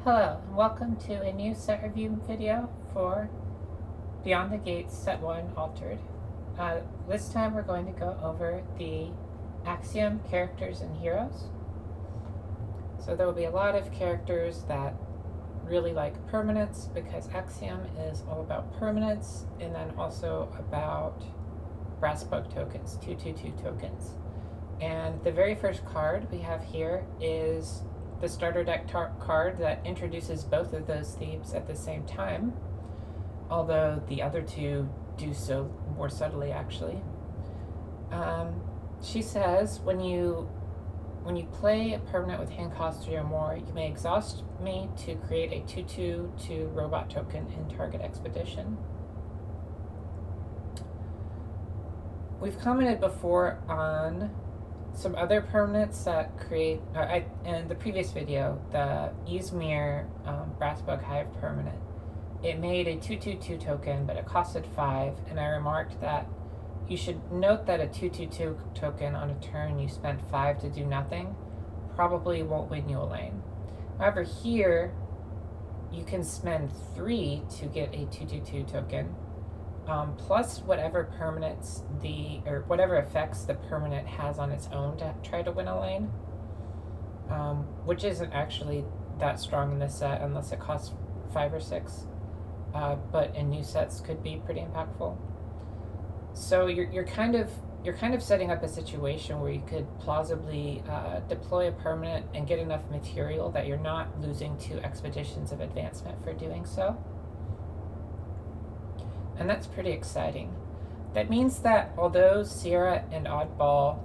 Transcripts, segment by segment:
Hello, and welcome to a new set review video for Beyond the Gates Set 1 Altered. This time we're going to go over the Axiom characters and heroes. So there will be a lot of characters that really like permanence, because Axiom is all about permanence, and then also about brass bug tokens, 2/2/2 tokens. And the very first card we have here is the starter deck card that introduces both of those themes at the same time, although the other two do so more subtly, actually. She says, when you play a permanent with hand cost 3 or more, you may exhaust me to create a 2/2/2 robot token in target expedition. We've commented before on some other permanents that create, in the previous video, the Izmir Brass Bug Hive permanent. It made a 2/2/2 token, but it costed 5, and I remarked that you should note that a 2/2/2 token on a turn you spent 5 to do nothing probably won't win you a lane. However, here you can spend 3 to get a 2/2/2 token, plus whatever permanents whatever effects the permanent has on its own to try to win a lane, which isn't actually that strong in this set unless it costs 5 or 6, but in new sets could be pretty impactful. So you're kind of setting up a situation where you could plausibly deploy a permanent and get enough material that you're not losing 2 expeditions of advancement for doing so. And that's pretty exciting. That means that although Sierra and Oddball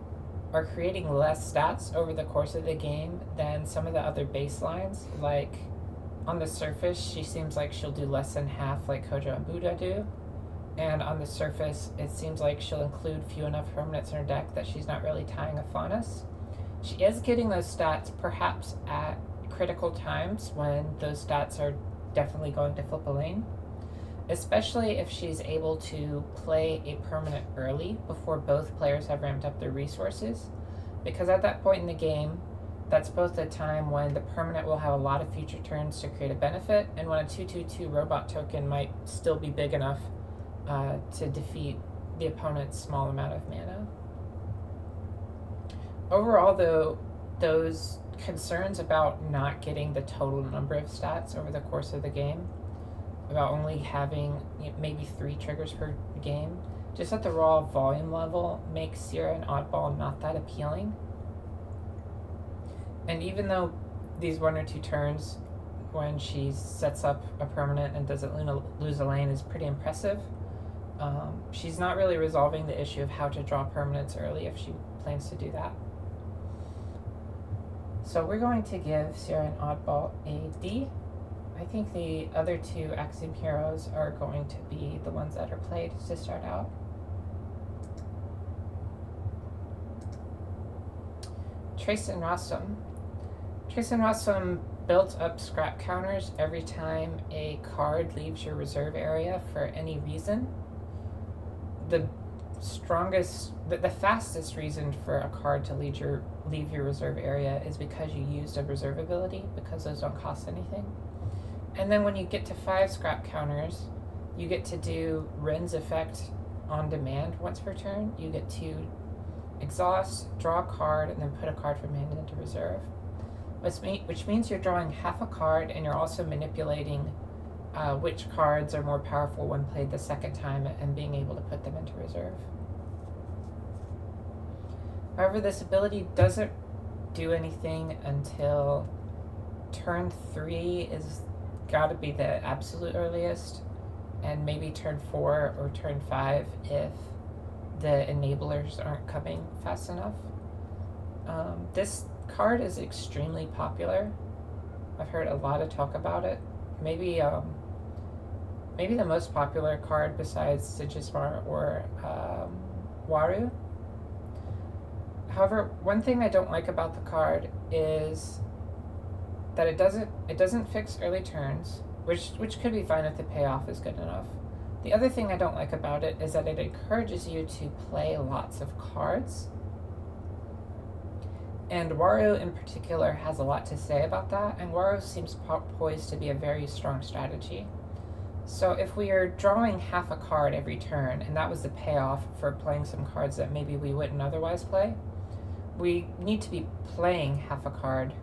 are creating less stats over the course of the game than some of the other baselines, like on the surface she seems like she'll do less than half like Kojo and Buddha do, and on the surface it seems like she'll include few enough permanents in her deck that she's not really tying a Faunus. She is getting those stats perhaps at critical times when those stats are definitely going to flip a lane, especially if she's able to play a permanent early before both players have ramped up their resources, because at that point in the game, that's both a time when the permanent will have a lot of future turns to create a benefit, and when a 2/2/2 robot token might still be big enough to defeat the opponent's small amount of mana. Overall, though, those concerns about not getting the total number of stats over the course of the game, about only having maybe 3 triggers per game, just at the raw volume level, makes Sierra and Oddball not that appealing. And even though these 1 or 2 turns when she sets up a permanent and doesn't lose a lane is pretty impressive, she's not really resolving the issue of how to draw permanents early if she plans to do that. So we're going to give Sierra and Oddball a D. I think the other 2 Axiom heroes are going to be the ones that are played to start out. Treyst and Rostam. Treyst and Rostam built up scrap counters every time a card leaves your reserve area for any reason. The fastest reason for a card to leave your reserve area is because you used a reserve ability, because those don't cost anything. And then when you get to 5 scrap counters, you get to do Ren's effect on demand once per turn. You get to exhaust, draw a card, and then put a card from hand into reserve, which means you're drawing half a card, and you're also manipulating which cards are more powerful when played the second time and being able to put them into reserve. However, this ability doesn't do anything until turn 3 is gotta be the absolute earliest, and maybe turn 4 or turn 5 if the enablers aren't coming fast enough. This card is extremely popular. I've heard a lot of talk about it. Maybe the most popular card besides Sigismar or Waru. However, one thing I don't like about the card is that it doesn't fix early turns, which could be fine if the payoff is good enough. The other thing I don't like about it is that it encourages you to play lots of cards, And Wario in particular has a lot to say about that, and Wario seems poised to be a very strong strategy. So if we are drawing half a card every turn, and that was the payoff for playing some cards that maybe we wouldn't otherwise play, we need to be playing half a card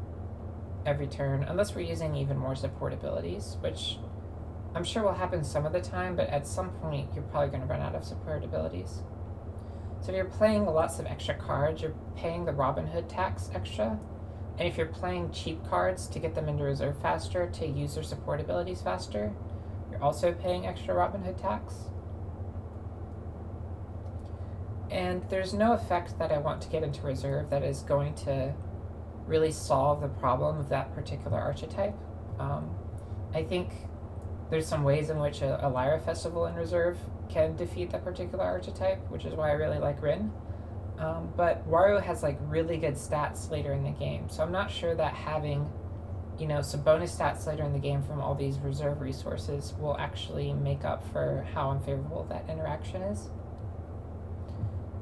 every turn, unless we're using even more support abilities, which I'm sure will happen some of the time, but at some point you're probably going to run out of support abilities. So if you're playing lots of extra cards, you're paying the Robin Hood tax extra, and if you're playing cheap cards to get them into reserve faster, to use their support abilities faster, you're also paying extra Robin Hood tax. And there's no effect that I want to get into reserve that is going to really solve the problem of that particular archetype. I think there's some ways in which a Lyra Festival in reserve can defeat that particular archetype, which is why I really like Rin. But Wario has like really good stats later in the game, so I'm not sure that having, some bonus stats later in the game from all these reserve resources will actually make up for how unfavorable that interaction is.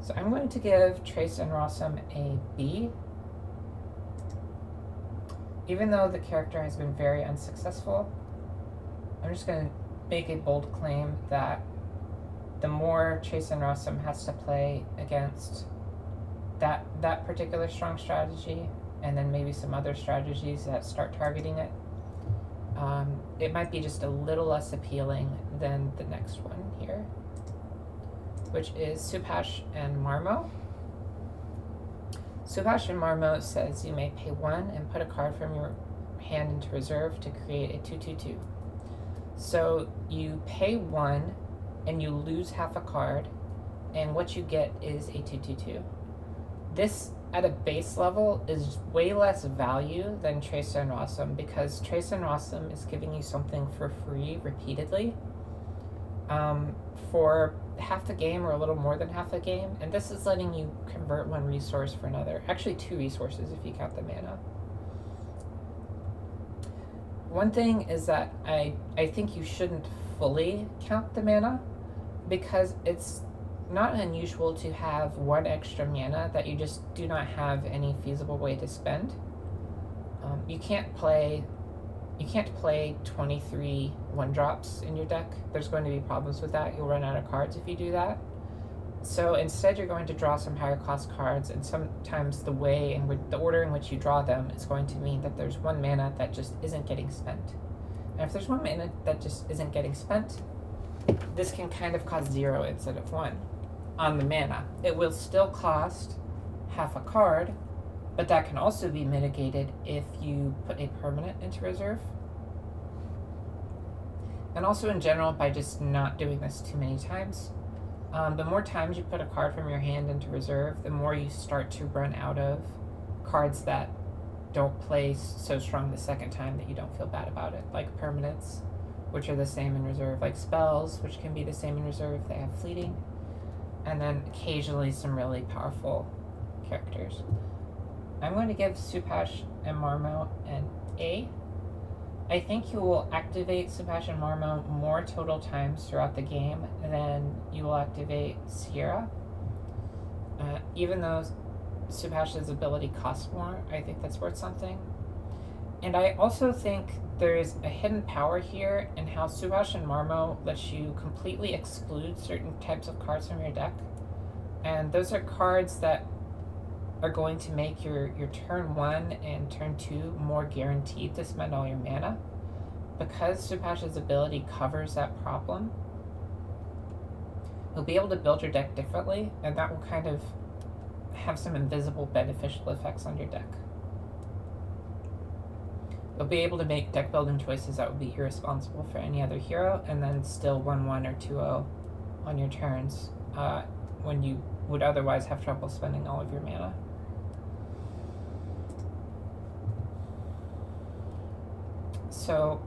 So I'm going to give Treyst and Axiom a B. Even though the character has been very unsuccessful, I'm just going to make a bold claim that the more Treyst and Axiom has to play against that particular strong strategy, and then maybe some other strategies that start targeting it, it might be just a little less appealing than the next one here, which is Subhash and Marmo. Subhash and Marmo says you may pay 1 and put a card from your hand into reserve to create a 2/2/2. So you pay 1 and you lose half a card, and what you get is a 2/2/2. This, at a base level, is way less value than Treyst and Axiom, because Treyst and Axiom is giving you something for free repeatedly for half the game or a little more than half the game, and this is letting you convert one resource for another. Actually 2 resources if you count the mana. One thing is that I think you shouldn't fully count the mana, because it's not unusual to have 1 extra mana that you just do not have any feasible way to spend. You can't play 23 1-drops in your deck. There's going to be problems with that. You'll run out of cards if you do that. So instead you're going to draw some higher cost cards, and sometimes the order in which you draw them is going to mean that there's 1 mana that just isn't getting spent. And if there's 1 mana that just isn't getting spent, this can kind of cost 0 instead of 1 on the mana. It will still cost half a card, but that can also be mitigated if you put a permanent into reserve. And also in general, by just not doing this too many times. The more times you put a card from your hand into reserve, the more you start to run out of cards that don't play so strong the second time that you don't feel bad about it, like permanents, which are the same in reserve, like spells, which can be the same in reserve, they have fleeting, and then occasionally some really powerful characters. I'm going to give Subhash and Marmo an A. I think you will activate Subhash and Marmo more total times throughout the game than you will activate Sierra. Even though Subhash's ability costs more, I think that's worth something. And I also think there's a hidden power here in how Subhash and Marmo lets you completely exclude certain types of cards from your deck. And those are cards that are going to make your turn 1 and turn 2 more guaranteed to spend all your mana. Because Subhash's ability covers that problem, you'll be able to build your deck differently, and that will kind of have some invisible beneficial effects on your deck. You'll be able to make deck building choices that would be irresponsible for any other hero, and then still 1/1 or 2/0 on your turns when you would otherwise have trouble spending all of your mana. So,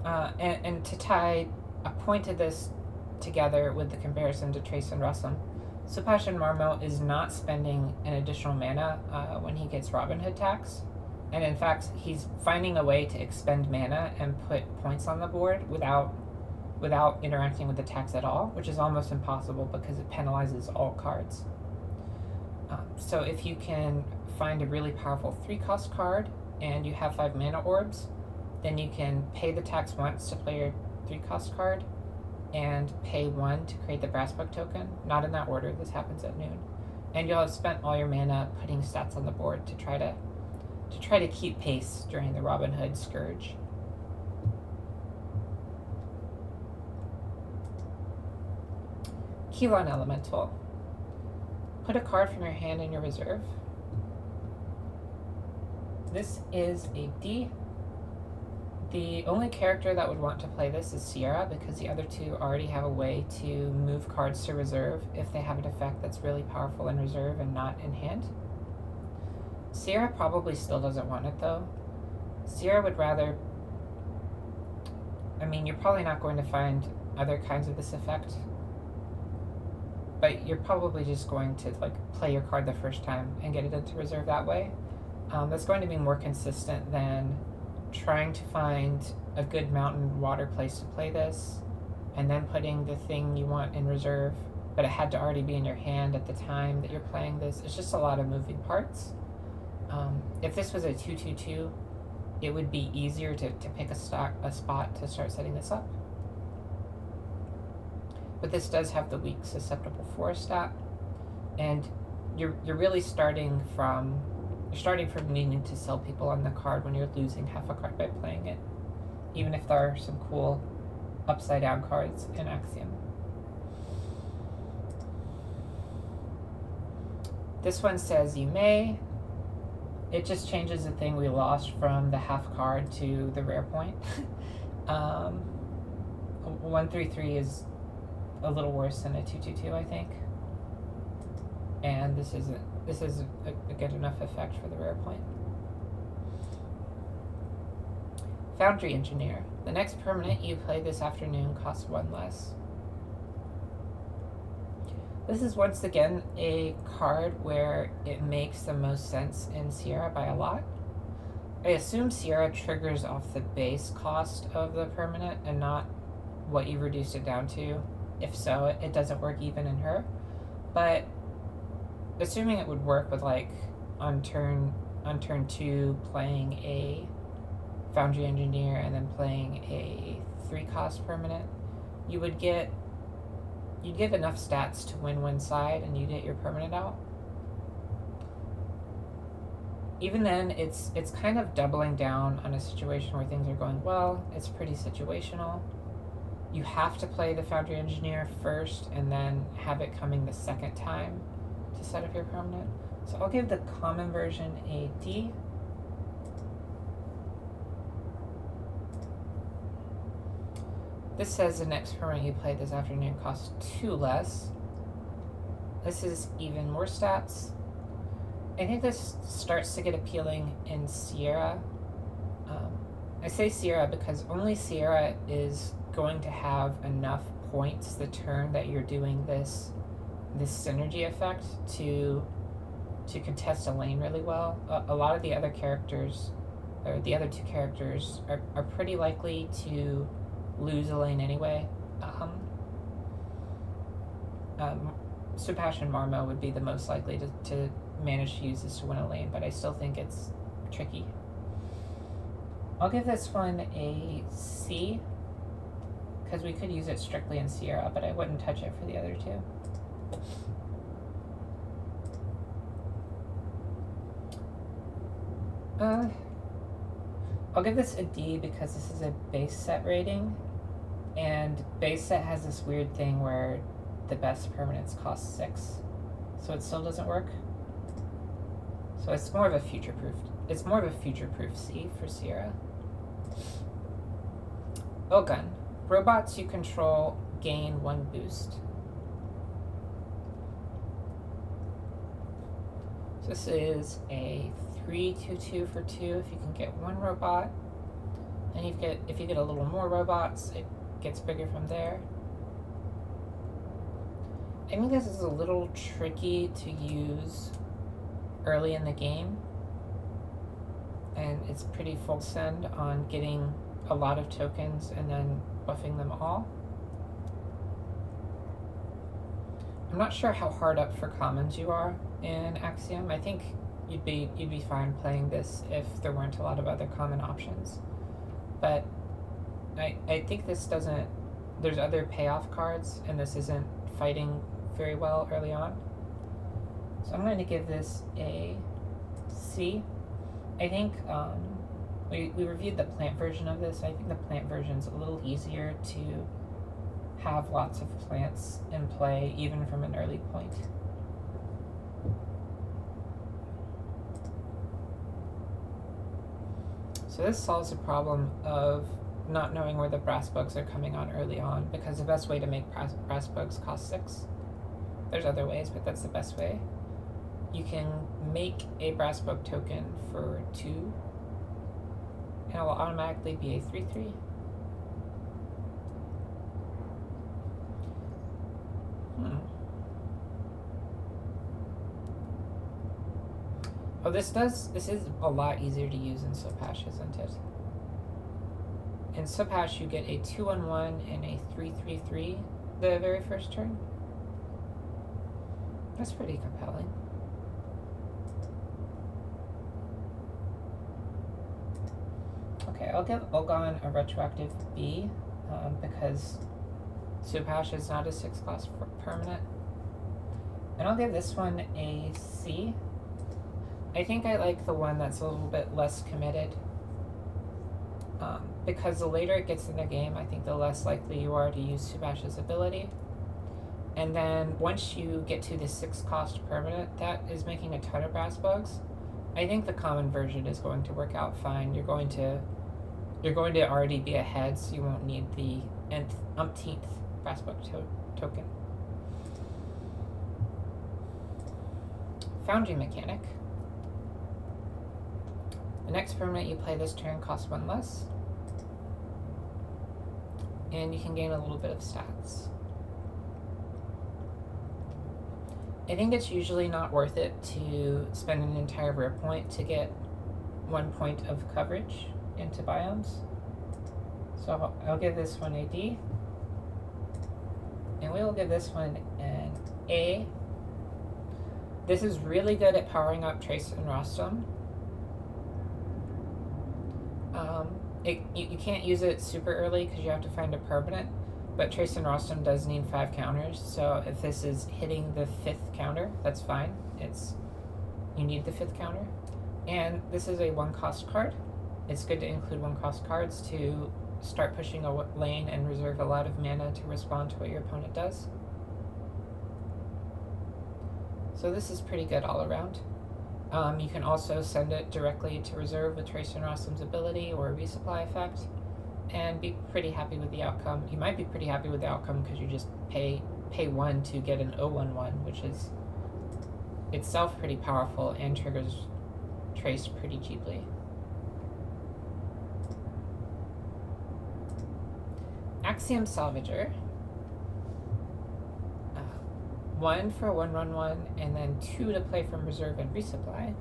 and to tie a point of this together with the comparison to Treyst and Axiom, Subhash and Marmo is not spending an additional mana when he gets Robin Hood tax, and in fact he's finding a way to expend mana and put points on the board without interacting with the tax at all, which is almost impossible because it penalizes all cards. So if you can find a really powerful 3-cost card and you have 5 mana orbs, then you can pay the tax once to play your 3-cost card and pay 1 to create the Brassbug token. Not in that order, this happens at noon. And you'll have spent all your mana putting stats on the board to try to keep pace during the Robin Hood Scourge. Keylon Elemental. Put a card from your hand in your reserve. This is a D. The only character that would want to play this is Sierra, because the other two already have a way to move cards to reserve if they have an effect that's really powerful in reserve and not in hand. Sierra probably still doesn't want it though. Sierra would rather... I mean, you're probably not going to find other kinds of this effect, but you're probably just going to play your card the first time and get it into reserve that way. That's going to be more consistent than trying to find a good mountain water place to play this and then putting the thing you want in reserve, but it had to already be in your hand at the time that you're playing this. It's just a lot of moving parts. If this was a 2/2/2, it would be easier to pick a spot to start setting this up. But this does have the weak susceptible forest stat, and you're really starting from needing to sell people on the card when you're losing half a card by playing it, even if there are some cool upside down cards in Axiom. This one says you may. It just changes the thing we lost from the half card to the rare point. 1/3/3 is a little worse than a 2/2/2, I think. And this is a good enough effect for the rare point. Foundry Engineer. The next permanent you play this afternoon costs 1 less. This is once again a card where it makes the most sense in Sierra by a lot. I assume Sierra triggers off the base cost of the permanent and not what you reduced it down to. If so, it doesn't work even in her. But assuming it would work with on turn 2 playing a Foundry Engineer and then playing a 3-cost permanent, you'd give enough stats to win one side and you get your permanent out. Even then, it's kind of doubling down on a situation where things are going well. It's pretty situational. You have to play the Foundry Engineer first and then have it coming the second time to set up your permanent. So I'll give the common version a D. This says the next permanent you play this afternoon costs 2 less. This is even more stats. I think this starts to get appealing in Sierra. I say Sierra because only Sierra is going to have enough points the turn that you're doing this synergy effect to contest a lane really well. A lot of the other characters, or the other 2 characters, are pretty likely to lose a lane anyway. Subhash and Marmo would be the most likely to manage to use this to win a lane, but I still think it's tricky. I'll give this one a C, because we could use it strictly in Sierra, but I wouldn't touch it for the other 2. I'll give this a D because this is a base set rating, and base set has this weird thing where the best permanents cost 6, so it still doesn't work. So it's more of a future-proof C for Sierra. Ogun. Robots you control gain 1 boost. So this is a 3/2/2 for 2 if you can get 1 robot. And if you get a little more robots, it gets bigger from there. I think this is a little tricky to use early in the game, and it's pretty full send on getting a lot of tokens and then buffing them all. I'm not sure how hard up for commons you are in Axiom. I think you'd be fine playing this if there weren't a lot of other common options. But I think this doesn't, there's other payoff cards, and this isn't fighting very well early on. So I'm going to give this a C. I think we reviewed the plant version of this. I think the plant version's a little easier to have lots of plants in play, even from an early point. So this solves the problem of not knowing where the brass bugs are coming on early on, because the best way to make brass bugs cost 6. There's other ways, but that's the best way. You can make a brass bug token for 2, and it will automatically be a 3/3. Oh, this is a lot easier to use in Subhash, isn't it? In Subhash, you get a 2/1/1 and a 3/3/3 the very first turn. That's pretty compelling. Okay, I'll give Ogon a retroactive B because Subhash is not a 6-cost permanent. And I'll give this one a C. I think I like the one that's a little bit less committed. Because the later it gets in the game, I think the less likely you are to use Subhash's ability. And then once you get to the 6-cost permanent, that is making a ton of brass bugs. I think the common version is going to work out fine. You're going to already be ahead, so you won't need the umpteenth brass bug token. Foundry Mechanic. The next permanent you play this turn costs 1 less, and you can gain a little bit of stats. I think it's usually not worth it to spend an entire rare point to get 1 point of coverage into biomes. So I'll give this one a D, and we will give this one an A. This is really good at powering up Treyst and Rostam. You can't use it super early because you have to find a permanent, but Treyst and Rostam does need 5 counters, so if this is hitting the 5th counter, that's fine. You need the 5th counter. And this is a 1-cost card. It's good to include 1-cost cards to start pushing a lane and reserve a lot of mana to respond to what your opponent does. So this is pretty good all around. You can also send it directly to reserve with Treyst and Rostam's ability or a resupply effect, and be pretty happy with the outcome. You might be pretty happy with the outcome because you just pay 1 to get an 0/1/1, which is itself pretty powerful and triggers Treyst pretty cheaply. Axiom Salvager. 1 for a 1/1/1, and then 2 to play from reserve and resupply.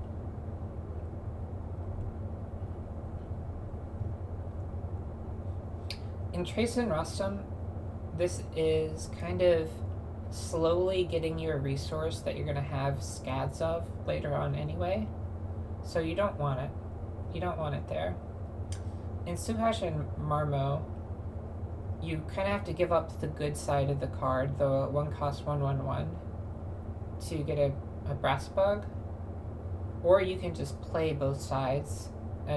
In Treyst and Rostam, this is kind of slowly getting you a resource that you're going to have scads of later on anyway, so you don't want it. You don't want it there. In Subhash and Marmo, you kind of have to give up the good side of the card, the 1-cost 1/1/1, to get a brass bug, or you can just play both sides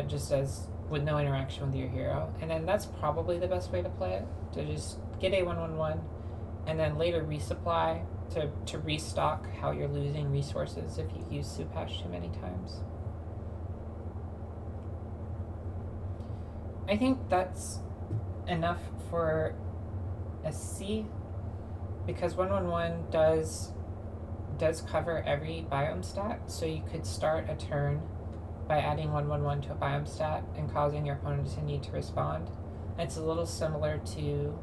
just as with no interaction with your hero, and then that's probably the best way to play it, to just get a 1/1/1 and then later resupply to restock how you're losing resources if you use Subhash too many times. I think that's enough for a C, because 1/1/1 does cover every biome stat, so you could start a turn by adding 1/1/1 to a biome stat and causing your opponent to need to respond. It's a little similar to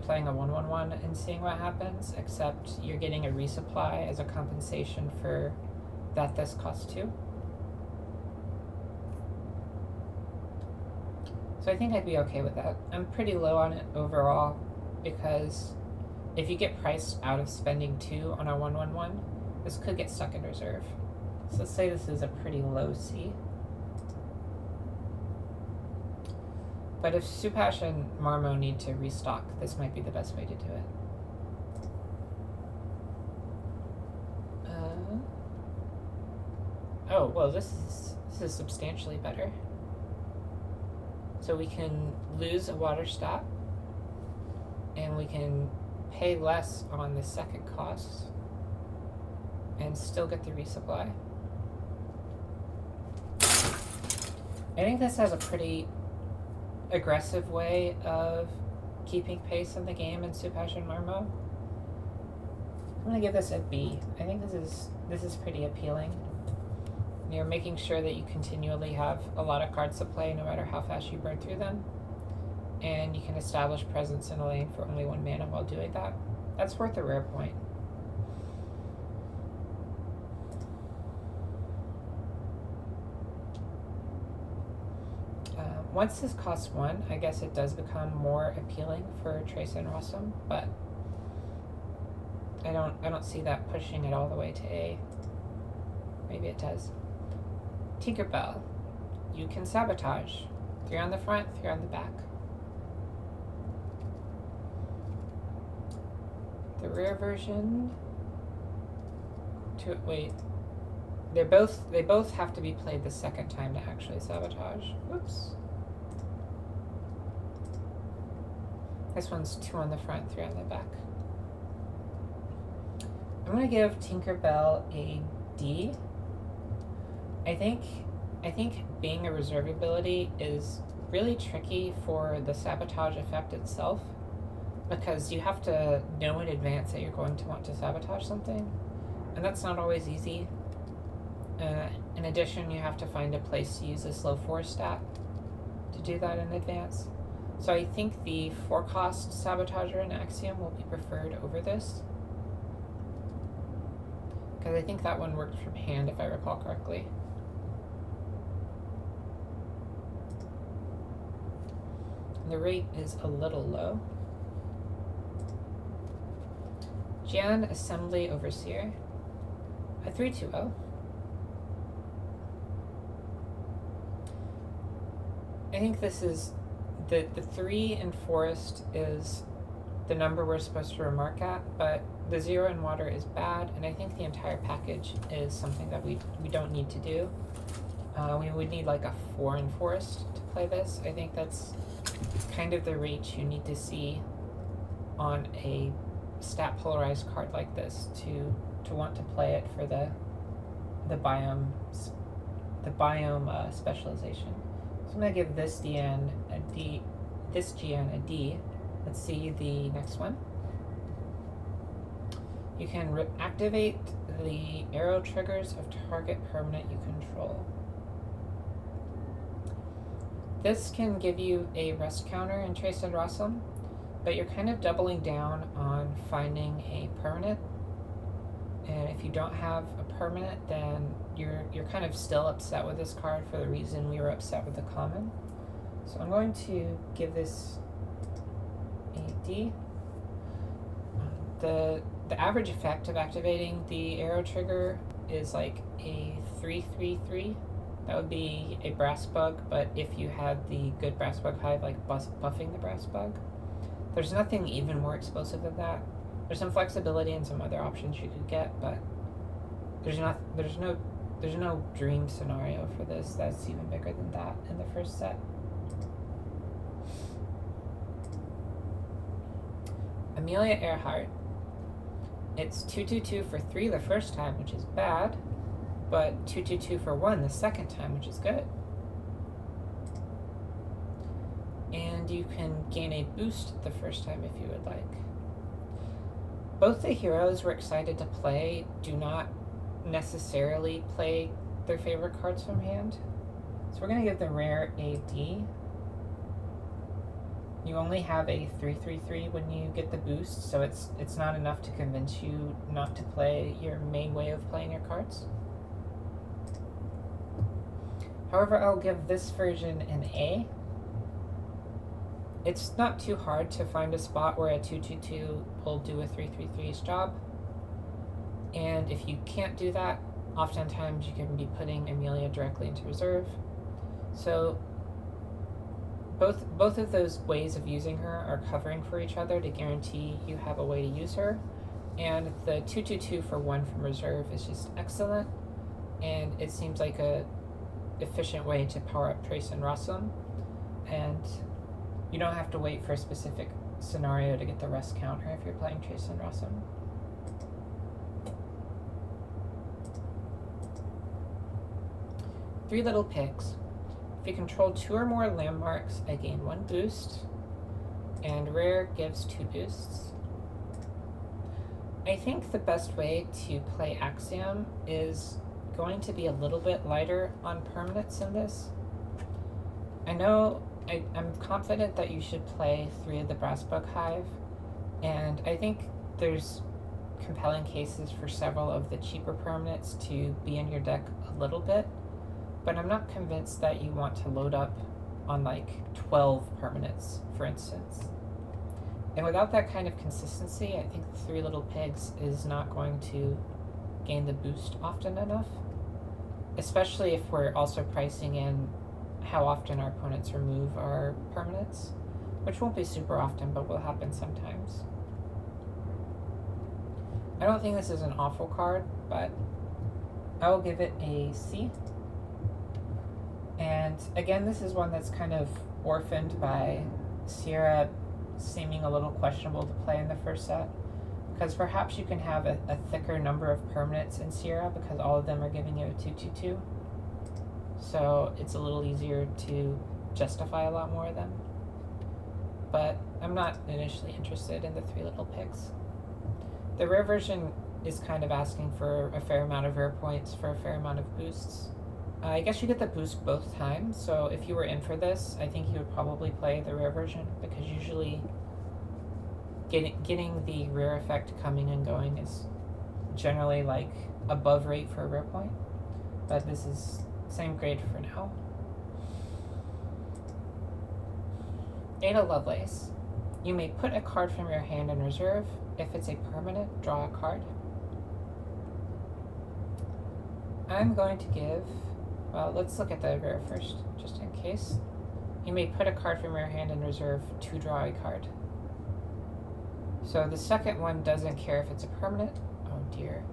playing a 1/1/1 and seeing what happens, except you're getting a resupply as a compensation for that this costs 2. So I think I'd be okay with that. I'm pretty low on it overall because if you get priced out of spending 2 on a 1/1/1, this could get stuck in reserve. So let's say this is a pretty low C. But if Subhash and Marmo need to restock, this might be the best way to do it. Oh, well, this is substantially better. So we can lose a water stat, and we can pay less on the second cost, and still get the resupply. I think this has a pretty aggressive way of keeping pace in the game in Subhash and Marmo. I'm gonna give this a B. I think this is pretty appealing. You're making sure that you continually have a lot of cards to play no matter how fast you burn through them. And you can establish presence in a lane for only 1 mana while doing that. That's worth a rare point. Once this costs 1, I guess it does become more appealing for Treyst and Axiom, but I don't see that pushing it all the way to A. Maybe it does. Tinkerbell. You can sabotage. 3 on the front, 3 on the back. The rare version. They both have to be played the second time to actually sabotage. Whoops. This one's 2 on the front, 3 on the back. I'm gonna give Tinkerbell a D. I think being a reserve ability is really tricky for the sabotage effect itself, because you have to know in advance that you're going to want to sabotage something, and that's not always easy. In addition, you have to find a place to use a slow 4 stat to do that in advance. So I think the 4-cost sabotager in Axiom will be preferred over this, because I think that one worked from hand if I recall correctly. The rate is a little low. Jan Assembly Overseer, a 3/2/0. I think this is the 3 in Forest is the number we're supposed to remark at, but the 0 in Water is bad, and I think the entire package is something that we don't need to do. We would need like a 4 in Forest to play this. I think that's kind of the reach you need to see on a stat polarized card like this to want to play it for the biome specialization. So I'm gonna give this GN a D. Let's see the next one. You can activate the arrow triggers of target permanent you control. This can give you a rest counter in Treyst and Axiom, but you're kind of doubling down on finding a permanent. And if you don't have a permanent, then you're kind of still upset with this card for the reason we were upset with the common. So I'm going to give this a D. The average effect of activating the arrow trigger is like a 3/3/3. That would be a brass bug, but if you had the good brass bug hive, like buffing the brass bug. There's nothing even more explosive than that. There's some flexibility and some other options you could get, but there's no dream scenario for this that's even bigger than that in the first set. Amelia Earhart. It's 2/2/2 for 3 the first time, which is bad, but 2/2/2 for 1 the second time, which is good. And you can gain a boost the first time if you would like. Both the heroes we're excited to play do not necessarily play their favorite cards from hand. So we're going to give the rare a D. You only have a 3/3/3 when you get the boost, so it's not enough to convince you not to play your main way of playing your cards. However, I'll give this version an A. it's not too hard to find a spot where a 2/2/2 will do a 3/3/3's job. And if you can't do that, oftentimes you can be putting Amelia directly into reserve. So both of those ways of using her are covering for each other to guarantee you have a way to use her. And the 2/2/2 for 1 from reserve is just excellent. And it seems like a efficient way to power up Treyst and Axiom. And you don't have to wait for a specific scenario to get the rest counter if you're playing Treyst and Axiom. Three Little Pigs. If you control 2 or more landmarks, I gain 1 boost, and rare gives 2 boosts. I think the best way to play Axiom is going to be a little bit lighter on permanents in this. I know I'm confident that you should play 3 of the Brassbug Hive, and I think there's compelling cases for several of the cheaper permanents to be in your deck a little bit, but I'm not convinced that you want to load up on like 12 permanents, for instance. And without that kind of consistency, I think 3 Little Pigs is not going to gain the boost often enough, especially if we're also pricing in how often our opponents remove our permanents, which won't be super often, but will happen sometimes. I don't think this is an awful card, but I will give it a C. And again, this is one that's kind of orphaned by Sierra seeming a little questionable to play in the first set, because perhaps you can have a thicker number of permanents in Sierra because all of them are giving you a 2/2/2. So it's a little easier to justify a lot more of them. But I'm not initially interested in the 3 Little Pigs. The rare version is kind of asking for a fair amount of rare points for a fair amount of boosts. I guess you get the boost both times, so if you were in for this, I think you would probably play the rare version, because usually getting the rare effect coming and going is generally like above rate for a rare point, but this is same grade for now. Ada Lovelace. You may put a card from your hand in reserve. If it's a permanent, draw a card. I'm going to give, well, let's look at the rare first, just in case. You may put a card from your hand in reserve to draw a card. So the second one doesn't care if it's a permanent. Oh dear.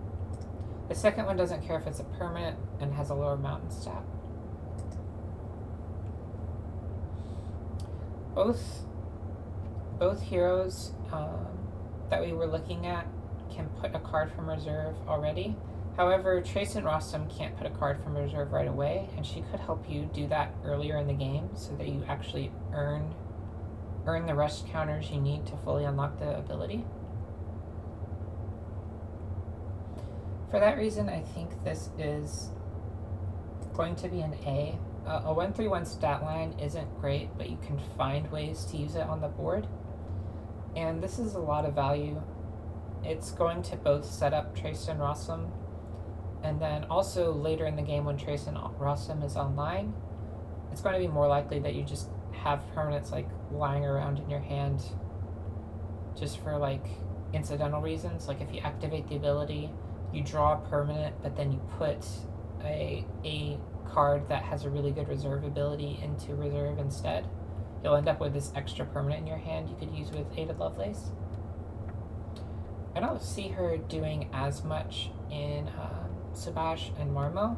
The second one doesn't care if it's a permanent and has a lower mountain stat. Both heroes that we were looking at can put a card from reserve already. However, Treyst and Axiom can't put a card from reserve right away, and she could help you do that earlier in the game so that you actually earn the rest counters you need to fully unlock the ability. For that reason, I think this is going to be an A. A 1/3/1 stat line isn't great, but you can find ways to use it on the board. And this is a lot of value. It's going to both set up Treyst and Axiom, and then also later in the game when Treyst and Axiom is online, it's going to be more likely that you just have permanents like lying around in your hand just for like incidental reasons. Like if you activate the ability, you draw a permanent, but then you put a card that has a really good reserve ability into reserve instead. You'll end up with this extra permanent in your hand you could use with Ada Lovelace. I don't see her doing as much in Subhash and Marmo.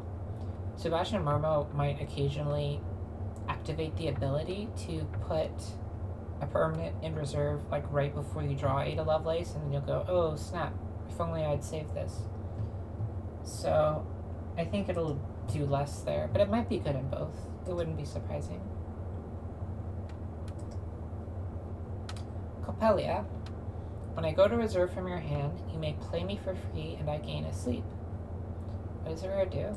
Subhash and Marmo might occasionally activate the ability to put a permanent in reserve like right before you draw Ada Lovelace, and then you'll go, oh snap, if only I'd saved this. So I think it'll do less there, but it might be good in both. It wouldn't be surprising. Coppelia. When I go to reserve from your hand, you may play me for free and I gain a sleep. What does a rare do?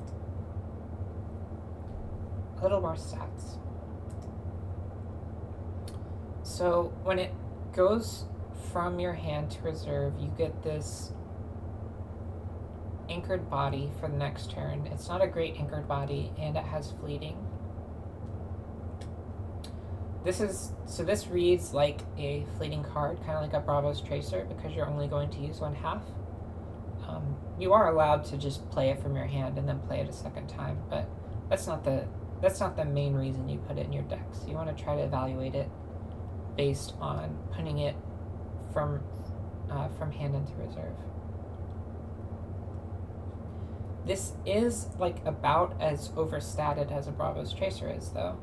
A little more stats. So when it goes from your hand to reserve, you get this anchored body for the next turn. It's not a great anchored body, and it has fleeting. This reads like a fleeting card, kind of like a Bravo's Tracer, because you're only going to use one half. You are allowed to just play it from your hand and then play it a second time, but that's not the main reason you put it in your decks. You want to try to evaluate it based on putting it from hand into reserve. This is like about as overstated as a Bravo's Tracer is, though.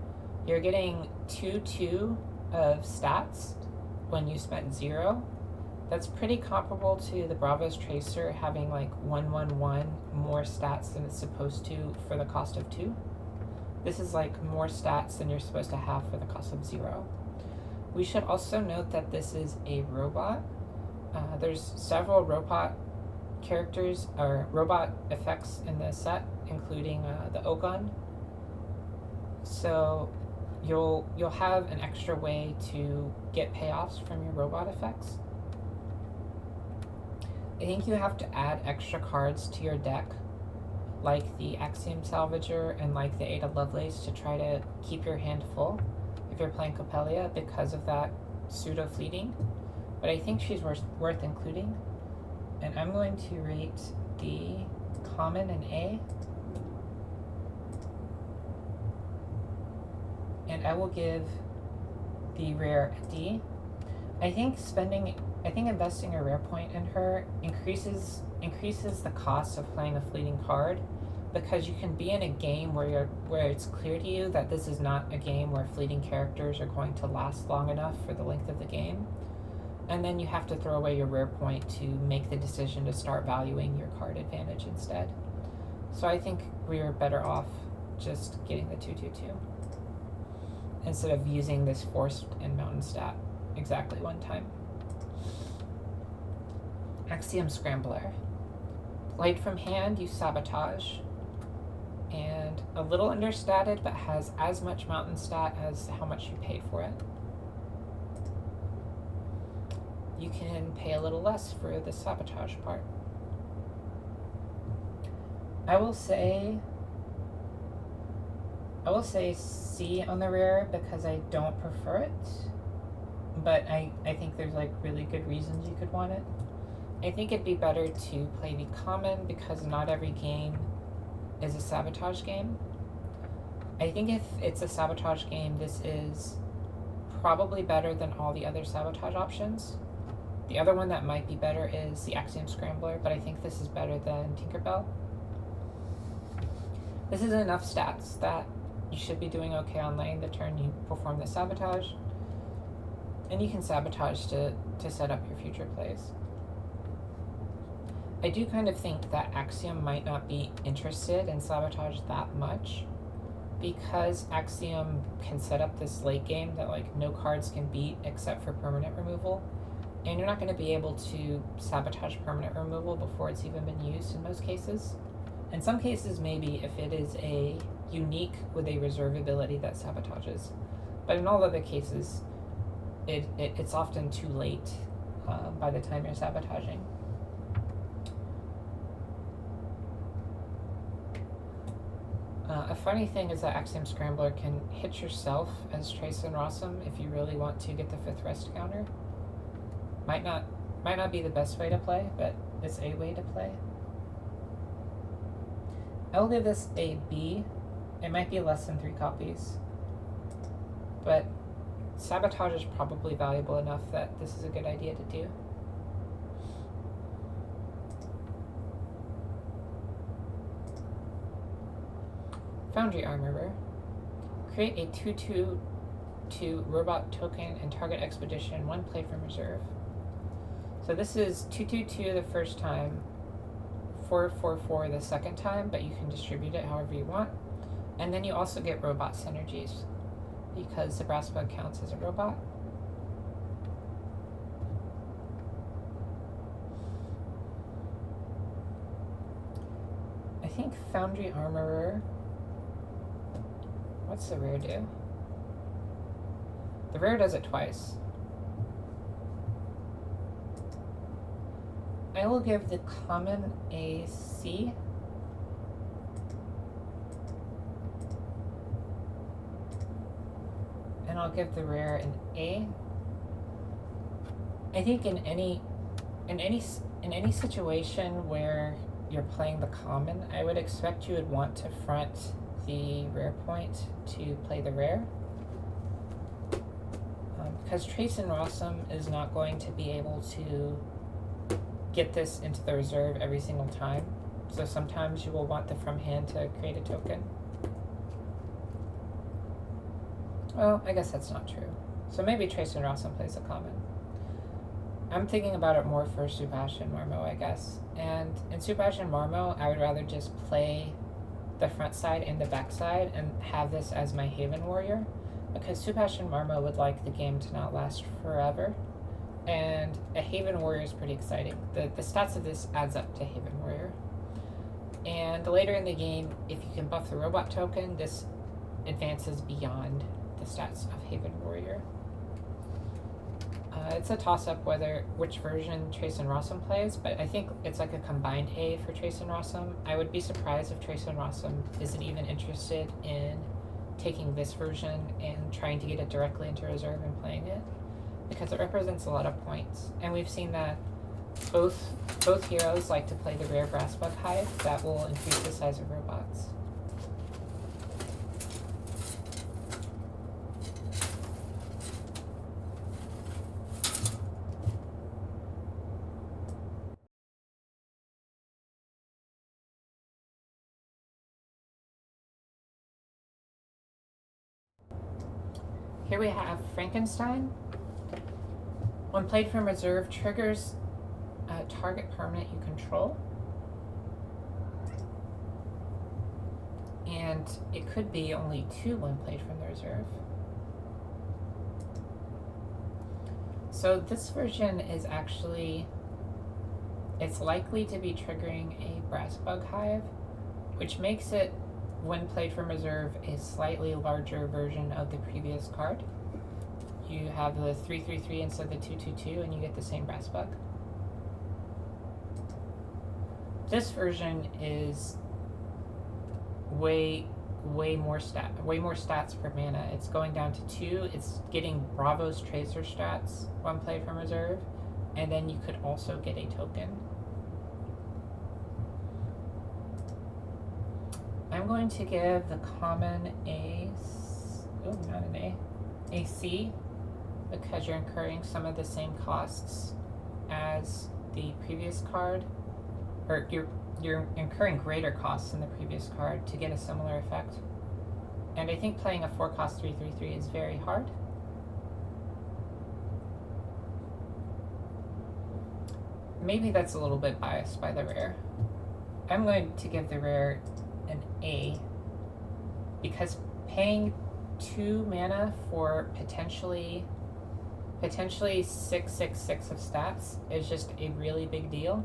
You're getting 2/2 of stats when you spent 0. That's pretty comparable to the Bravo's Tracer having like 1/1/1 more stats than it's supposed to for the cost of 2. This is like more stats than you're supposed to have for the cost of 0. We should also note that this is a robot. There's several robot characters or robot effects in the set, including the Ogun. So you'll have an extra way to get payoffs from your robot effects. I think you have to add extra cards to your deck, like the Axiom Salvager and like the Ada Lovelace, to try to keep your hand full if you're playing Coppelia because of that pseudo-fleeting. But I think she's worth including. And I'm going to rate the common an A. And I will give the rare a D. I think investing a rare point in her increases the cost of playing a fleeting card, because you can be in a game where it's clear to you that this is not a game where fleeting characters are going to last long enough for the length of the game, and then you have to throw away your rare point to make the decision to start valuing your card advantage instead. So I think we're better off just getting the 2/2/2 instead of using this forced and mountain stat exactly one time. Axiom Scrambler. Played from hand, you sabotage, and a little understated, but has as much mountain stat as how much you paid for it. You can pay a little less for the sabotage part. I will say C on the rare because I don't prefer it, but I think there's like really good reasons you could want it. I think it'd be better to play the common because not every game is a sabotage game. I think if it's a sabotage game, this is probably better than all the other sabotage options. The other one that might be better is the Axiom Scrambler, but I think this is better than Tinkerbell. This is enough stats that you should be doing okay on lane the turn you perform the sabotage, and you can sabotage to set up your future plays. I do kind of think that Axiom might not be interested in sabotage that much, because Axiom can set up this late game that like no cards can beat except for permanent removal, and you're not going to be able to sabotage permanent removal before it's even been used in most cases. In some cases, maybe if it is a unique with a reserve ability that sabotages, but in all other cases, it's often too late by the time you're sabotaging. A funny thing is that Axiom Scrambler can hit yourself as Treyst and Rossum if you really want to get the 5th rest counter. Might not be the best way to play, but it's a way to play. I will give this a B. It might be less than 3 copies, but sabotage is probably valuable enough that this is a good idea to do. Foundry Armorer. Create a 2/2/2 robot token and target expedition, 1 played from reserve. So this is 2/2/2 the first time, 4/4/4 the second time, but you can distribute it however you want. And then you also get robot synergies because the brass bug counts as a robot. I think Foundry Armorer, what's the rare do? The rare does it twice. I will give the common a C. And and I'll give the rare an A. I think in any situation where you're playing the common, I would expect you would want to front the rare point to play the rare. Because Treyst and Rossum is not going to be able to get this into the reserve every single time. So sometimes you will want the from hand to create a token. Well, I guess that's not true. So maybe Treyst and Rossum plays a common. I'm thinking about it more for Subhash and Marmo, I guess. And in Subhash and Marmo, I would rather just play the front side and the back side and have this as my Haven Warrior, because Subhash and Marmo would like the game to not last forever. And a Haven Warrior is pretty exciting. The stats of this adds up to Haven Warrior. And later in the game, if you can buff the robot token, this advances beyond the stats of Haven Warrior. It's a toss-up which version Treyst and Rossum plays, but I think it's like a combined A for Treyst and Rossum. I would be surprised if Treyst and Rossum isn't even interested in taking this version and trying to get it directly into reserve and playing it, because it represents a lot of points. And we've seen that both heroes like to play the rare Brassbug Hive that will increase the size of robots. Here we have Frankenstein. When played from reserve, triggers a target permanent you control. And it could be only 2 when played from the reserve. So this version is actually, it's likely to be triggering a Brassbug Hive, which makes it, when played from reserve, a slightly larger version of the previous card. You have the 3/3/3 instead of the 2/2/2, and you get the same Brassbug. This version is way more stats per mana. It's going down to 2. It's getting Bravo's Tracer stats when played from reserve, and then you could also get a token. I'm going to give the common a C, because you're incurring some of the same costs as the previous card, or you're incurring greater costs than the previous card to get a similar effect. And I think playing a 4-cost 3/3/3 is very hard. Maybe that's a little bit biased by the rare. I'm going to give the rare an A, because paying 2 mana for potentially 6/6/6 of stats is just a really big deal.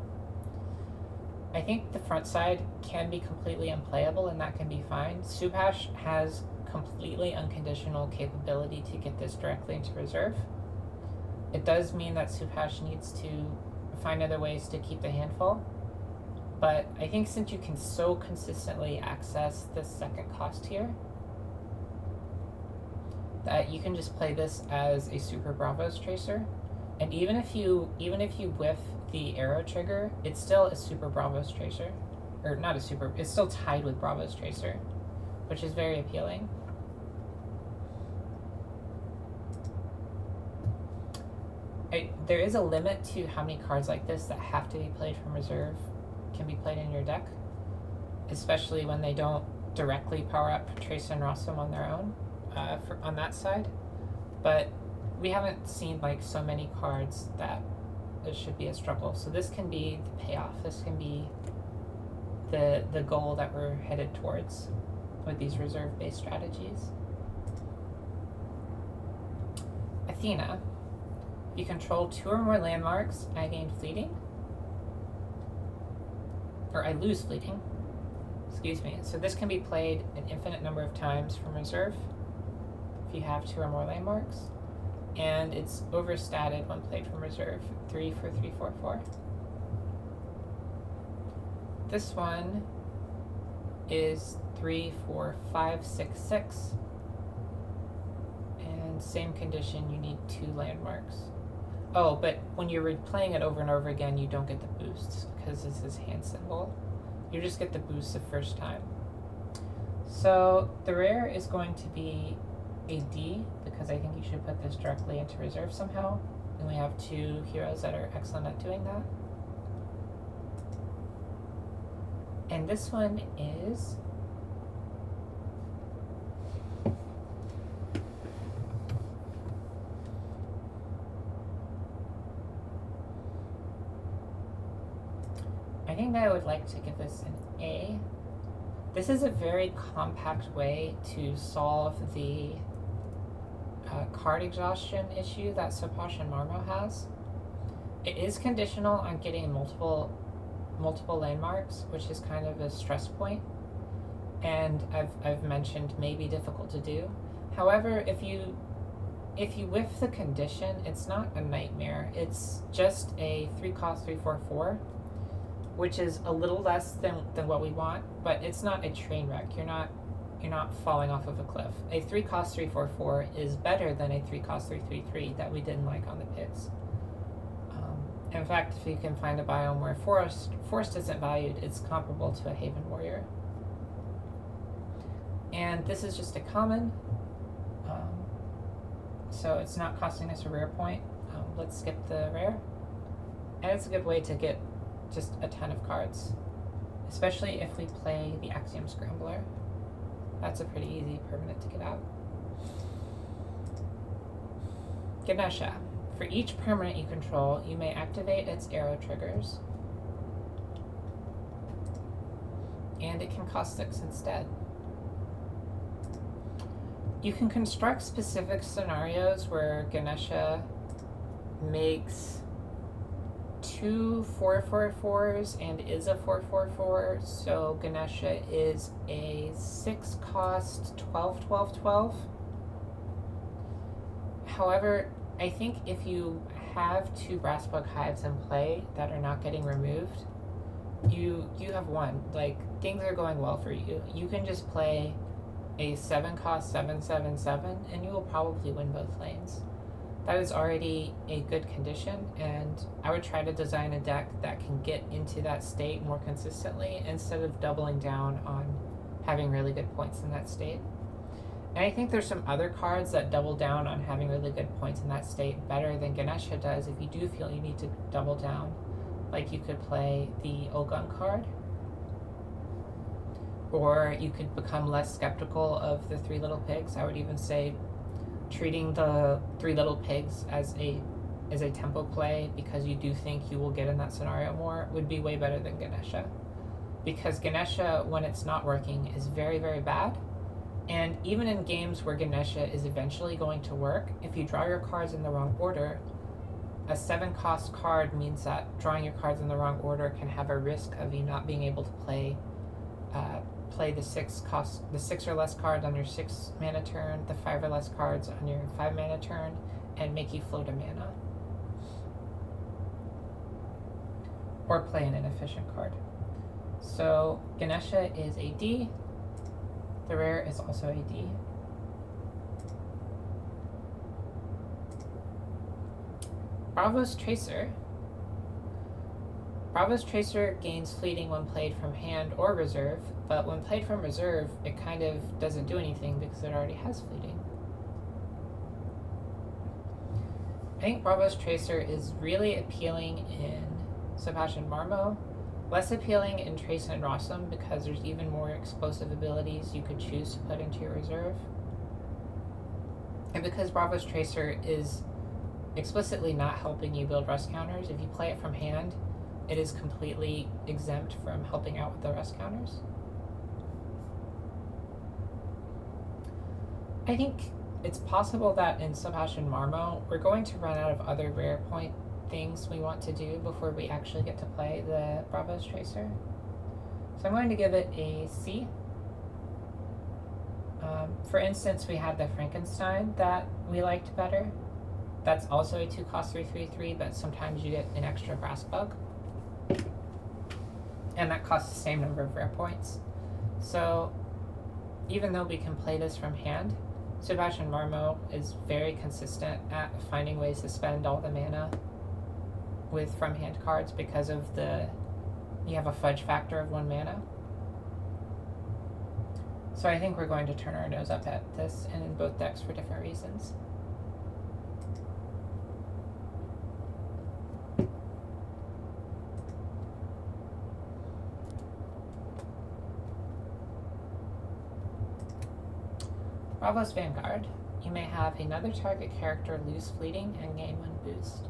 I think the front side can be completely unplayable, and that can be fine. Subhash has completely unconditional capability to get this directly into reserve. It does mean that Subhash needs to find other ways to keep the hand full. But I think since you can so consistently access the second cost here, that you can just play this as a Super Bravos Tracer. And even if you whiff the arrow trigger, it's still a Super Bravos Tracer. Or not a super, it's still tied with Bravos Tracer, which is very appealing. There is a limit to how many cards like this that have to be played from reserve can be played in your deck, especially when they don't directly power up Treyst and Rossum on their own on that side. But we haven't seen like so many cards that it should be a struggle. So this can be the payoff. This can be the goal that we're headed towards with these reserve-based strategies. Athena. You control 2 or more landmarks, I gain fleeting. Or I lose fleeting. Excuse me. So this can be played an infinite number of times from reserve if you have 2 or more landmarks. And it's overstatted when played from reserve. 3 for 3/4/4. This one is 3 for 5/6/6. And same condition, you need 2 landmarks. Oh, but when you're replaying it over and over again, you don't get the boosts because this is hand symbol. You just get the boost the first time. So the rare is going to be a D because I think you should put this directly into reserve somehow. And we have 2 heroes that are excellent at doing that. And this one is I think I would like to give this an A. This is a very compact way to solve the card exhaustion issue that Subhash and Marmo has. It is conditional on getting multiple landmarks, which is kind of a stress point, and I've mentioned may be difficult to do. However, if you whiff the condition, it's not a nightmare. It's just a 3-cost 3/4/4, which is a little less than what we want, but it's not a train wreck. You're not falling off of a cliff. A 3-cost 3/4/4 is better than a 3-cost 3/3/3 that we didn't like on the pigs. In fact, if you can find a biome where forest isn't valued, it's comparable to a Haven Warrior. And this is just a common, so it's not costing us a rare point. Let's skip the rare. And it's a good way to get just a ton of cards, especially if we play the Axiom Scrambler. That's a pretty easy permanent to get out. Ganesha. For each permanent you control, you may activate its arrow triggers, and it can cost 6 instead. You can construct specific scenarios where Ganesha makes 2 4/4/4s and is a 4/4/4, so Ganesha is a 6-cost 12/12/12. However, I think if you have 2 Brassbug Hives in play that are not getting removed, you have won. Like, things are going well for you. You can just play a 7-cost 7/7/7 and you will probably win both lanes. That is already a good condition, and I would try to design a deck that can get into that state more consistently instead of doubling down on having really good points in that state. And I think there's some other cards that double down on having really good points in that state better than Ganesha does if you do feel you need to double down. Like, you could play the Ogun card, or you could become less skeptical of the 3 Little Pigs. I would even say treating the 3 Little Pigs as a tempo play because you do think you will get in that scenario more would be way better than Ganesha. Because Ganesha, when it's not working, is very, very bad. And even in games where Ganesha is eventually going to work, if you draw your cards in the wrong order, a 7-cost card means that drawing your cards in the wrong order can have a risk of you not being able to play the 6 or less cards on your 6 mana turn, the 5 or less cards on your 5 mana turn, and make you float a mana. Or play an inefficient card. So Ganesha is a D. The rare is also a D. Bravo's Tracer. Bravo's Tracer gains fleeting when played from hand or reserve, but when played from reserve, it kind of doesn't do anything because it already has fleeting. I think Bravo's Tracer is really appealing in Subhash and Marmo, less appealing in Treyst and Rossum because there's even more explosive abilities you could choose to put into your reserve. And because Bravo's Tracer is explicitly not helping you build rust counters, if you play it from hand, it is completely exempt from helping out with the rust counters. I think it's possible that in Subhash and Marmo, we're going to run out of other rare point things we want to do before we actually get to play the Bravo's Tracer. So I'm going to give it a C. For instance, we had the Frankenstein that we liked better. That's also a 2-cost 3/3/3, but sometimes you get an extra brass bug. And that costs the same number of rare points. So even though we can play this from hand, Subhash and Marmo is very consistent at finding ways to spend all the mana with from hand cards because of you have a fudge factor of 1 mana. So I think we're going to turn our nose up at this and in both decks for different reasons. Bravos Vanguard. You may have another target character lose fleeting and gain 1 boost.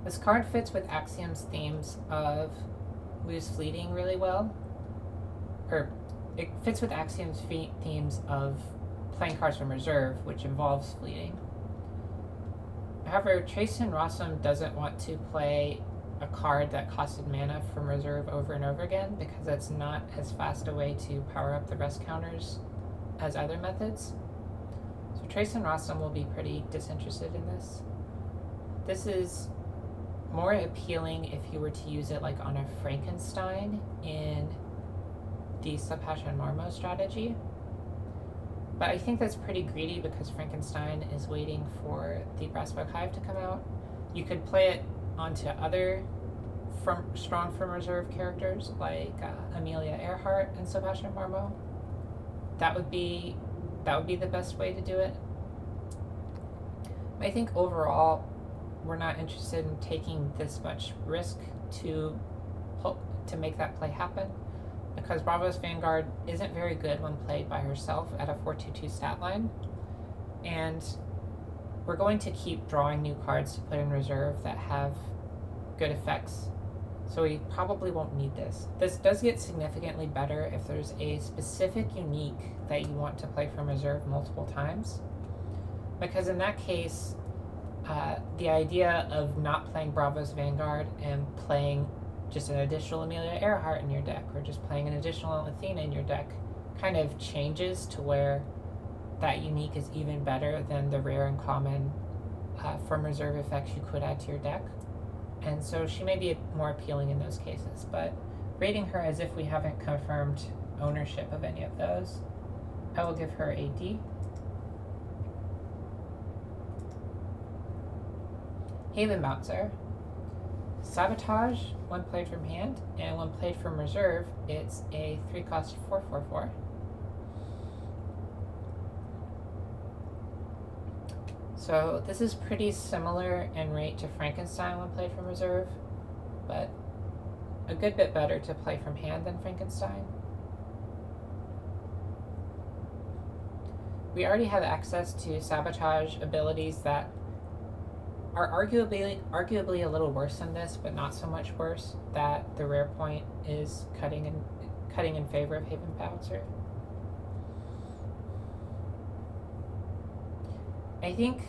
This card fits with Axiom's themes of lose fleeting really well. Or it fits with Axiom's themes of playing cards from reserve, which involves fleeting. However, Treyst and Rossum doesn't want to play a card that costed mana from reserve over and over again because it's not as fast a way to power up the rest counters as other methods. So Treyst and Rossum will be pretty disinterested in this. This is more appealing if you were to use it like on a Frankenstein in the Subhash and Marmo strategy. But I think that's pretty greedy because Frankenstein is waiting for the Brassbug Hive to come out. You could play it onto other strong from reserve characters like Amelia Earhart and Subhash and Marmo. That would be the best way to do it. I think overall we're not interested in taking this much risk to make that play happen, because Bravos Vanguard isn't very good when played by herself at a 4/2/2 stat line, and we're going to keep drawing new cards to put in reserve that have good effects, so we probably won't need this. This does get significantly better if there's a specific unique that you want to play from reserve multiple times, because in that case, the idea of not playing Bravos Vanguard and playing just an additional Amelia Earhart in your deck, or just playing an additional Athena in your deck, kind of changes to where that unique is even better than the rare and common from reserve effects you could add to your deck. And so she may be more appealing in those cases, but rating her as if we haven't confirmed ownership of any of those, I will give her a D. Haven Bouncer. Sabotage, when played from hand, and when played from reserve, it's a 3-cost 4/4/4. So this is pretty similar in rate to Frankenstein when played from reserve, but a good bit better to play from hand than Frankenstein. We already have access to Sabotage abilities that are arguably a little worse than this, but not so much worse that the rare point is cutting in favor of Haven Bouncer. I think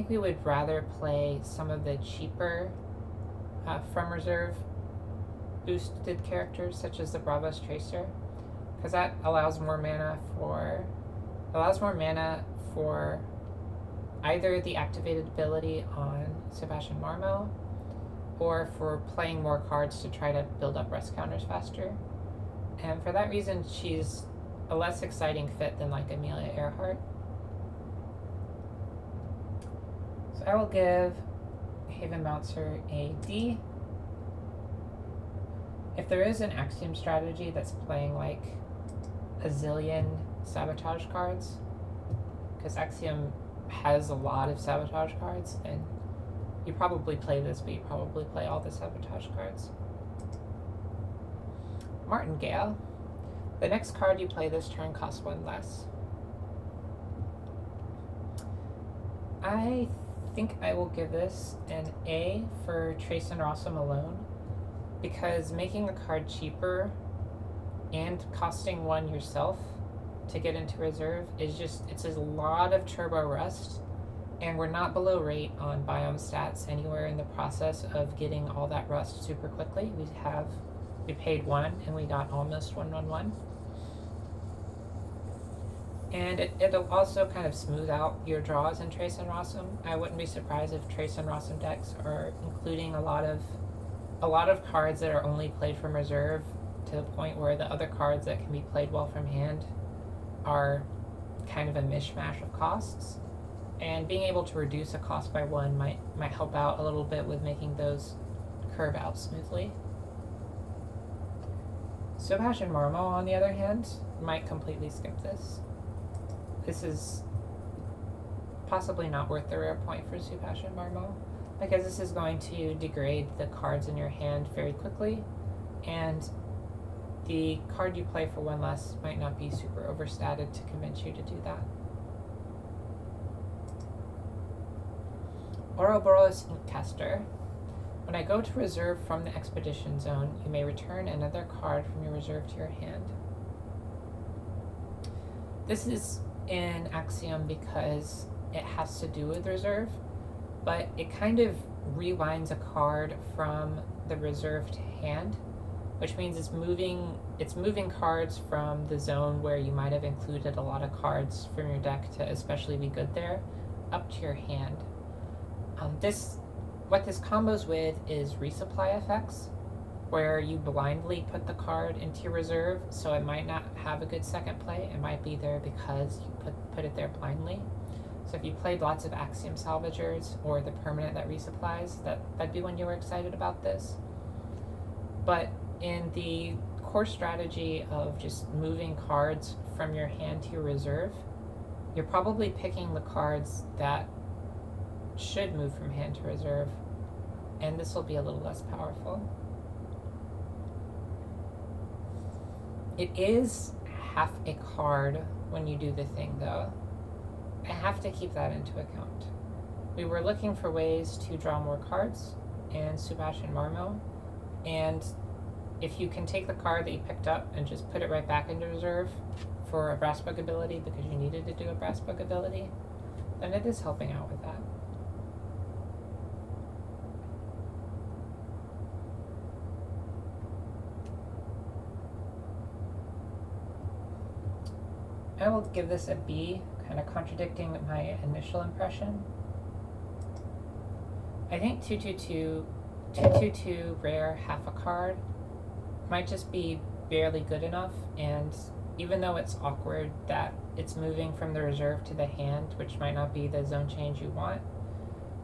we would rather play some of the cheaper from reserve boosted characters, such as the Bravos Tracer, because that allows more mana for either the activated ability on Subhash and Marmo, or for playing more cards to try to build up rest counters faster. And for that reason, she's a less exciting fit than like Amelia Earhart. So I will give Haven Bouncer a D. If there is an Axiom strategy that's playing like a zillion Sabotage cards, because Axiom has a lot of Sabotage cards, and you probably play this, but you probably play all the Sabotage cards. Martingale. The next card you play this turn costs 1 less. I think I will give this an A for Treyst and Rossum alone, because making a card cheaper and costing 1 yourself to get into reserve is it's a lot of turbo rust, and we're not below rate on biome stats anywhere in the process of getting all that rust super quickly. We paid 1 and we got almost 1/1/1. And it'll also kind of smooth out your draws in Treyst and Rossum. I wouldn't be surprised if Treyst and Rossum decks are including a lot of cards that are only played from reserve, to the point where the other cards that can be played well from hand are kind of a mishmash of costs, and being able to reduce a cost by 1 might help out a little bit with making those curve out smoothly. Subhash and Marmo, on the other hand, might completely skip this. This is possibly not worth the rare point for Subhash and Marmo, because this is going to degrade the cards in your hand very quickly, and the card you play for 1 less might not be super overstated to convince you to do that. Ouroboros Inkcaster. When I go to reserve from the expedition zone, you may return another card from your reserve to your hand. This is in Axiom because it has to do with reserve, but it kind of rewinds a card from the reserve to hand, which means it's moving cards from the zone where you might have included a lot of cards from your deck to especially be good there, up to your hand. What this combos with is resupply effects, where you blindly put the card into your reserve, so it might not have a good second play. It might be there because you put it there blindly. So if you played lots of Axiom Salvagers or the permanent that resupplies, that'd be when you were excited about this. But in the core strategy of just moving cards from your hand to your reserve, you're probably picking the cards that should move from hand to reserve, and this will be a little less powerful. It is half a card when you do the thing, though. I have to keep that into account. We were looking for ways to draw more cards in Subhash and Marmo, and if you can take the card that you picked up and just put it right back into reserve for a brass bug ability because you needed to do a brass bug ability, then it is helping out with that. I will give this a B, kind of contradicting my initial impression. I think 2/2/2 rare half a card might just be barely good enough, and even though it's awkward that it's moving from the reserve to the hand, which might not be the zone change you want,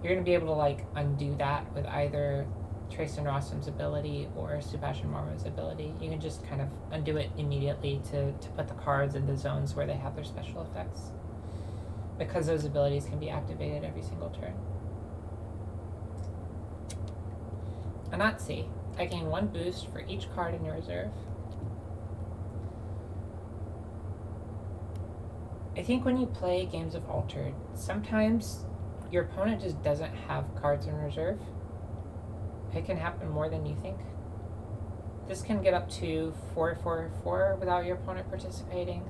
you're going to be able to undo that with either Treyst and Rossum's ability or Subhash and Marmo's ability. You can just kind of undo it immediately to put the cards in the zones where they have their special effects, because those abilities can be activated every single turn. Anatsi. I gain 1 boost for each card in your reserve. I think when you play games of Altered, sometimes your opponent just doesn't have cards in reserve. It can happen more than you think. This can get up to 4/4/4 without your opponent participating.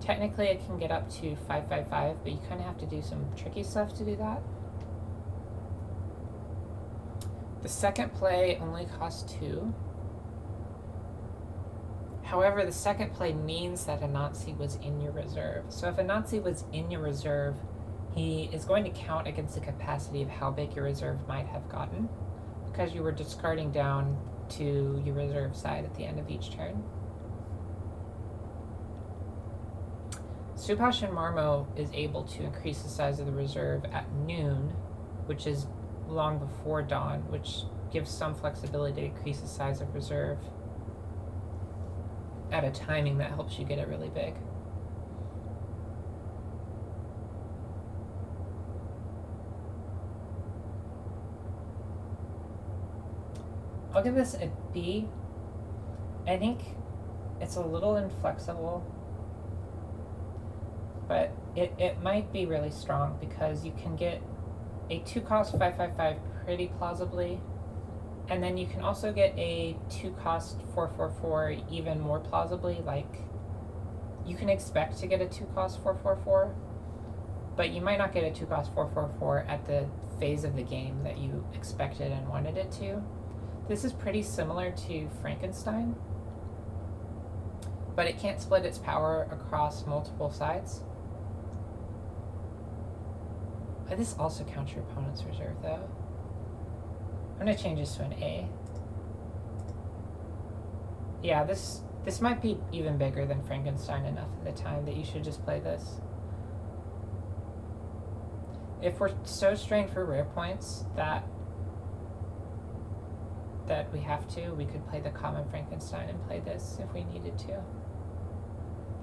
Technically it can get up to 5/5/5, but you kind of have to do some tricky stuff to do that. The second play only costs 2. However, the second play means that Anatsi was in your reserve. So if Anatsi was in your reserve, he is going to count against the capacity of how big your reserve might have gotten, because you were discarding down to your reserve side at the end of each turn. Subhash and Marmo is able to increase the size of the reserve at noon, which is long before dawn, which gives some flexibility to increase the size of reserve at a timing that helps you get it really big. I'll give this a B. I think it's a little inflexible, but it might be really strong because you can get a 2-cost 5/5/5 pretty plausibly, and then you can also get a 2-cost 4/4/4 even more plausibly. You can expect to get a 2-cost 4/4/4, but you might not get a 2-cost 4/4/4 at the phase of the game that you expected and wanted it to. This is pretty similar to Frankenstein, but it can't split its power across multiple sides. This also counts your opponent's reserve, though. I'm going to change this to an A. Yeah, this This might be even bigger than Frankenstein enough at the time that you should just play this. If we're so strained for rare points that we have to, we could play the common Frankenstein and play this if we needed to.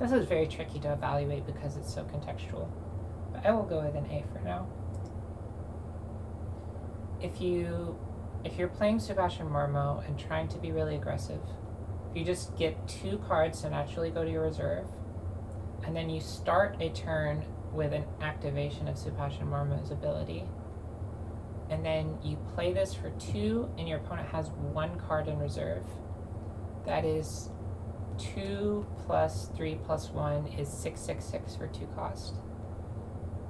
This is very tricky to evaluate because it's so contextual, but I will go with an A for now. If you're playing Subhash and Marmo and trying to be really aggressive, you just get 2 cards to naturally go to your reserve, and then you start a turn with an activation of Subhash and Marmo's ability. And then you play this for 2, and your opponent has 1 card in reserve. That is 2 plus 3 plus 1 is 666 for 2 cost.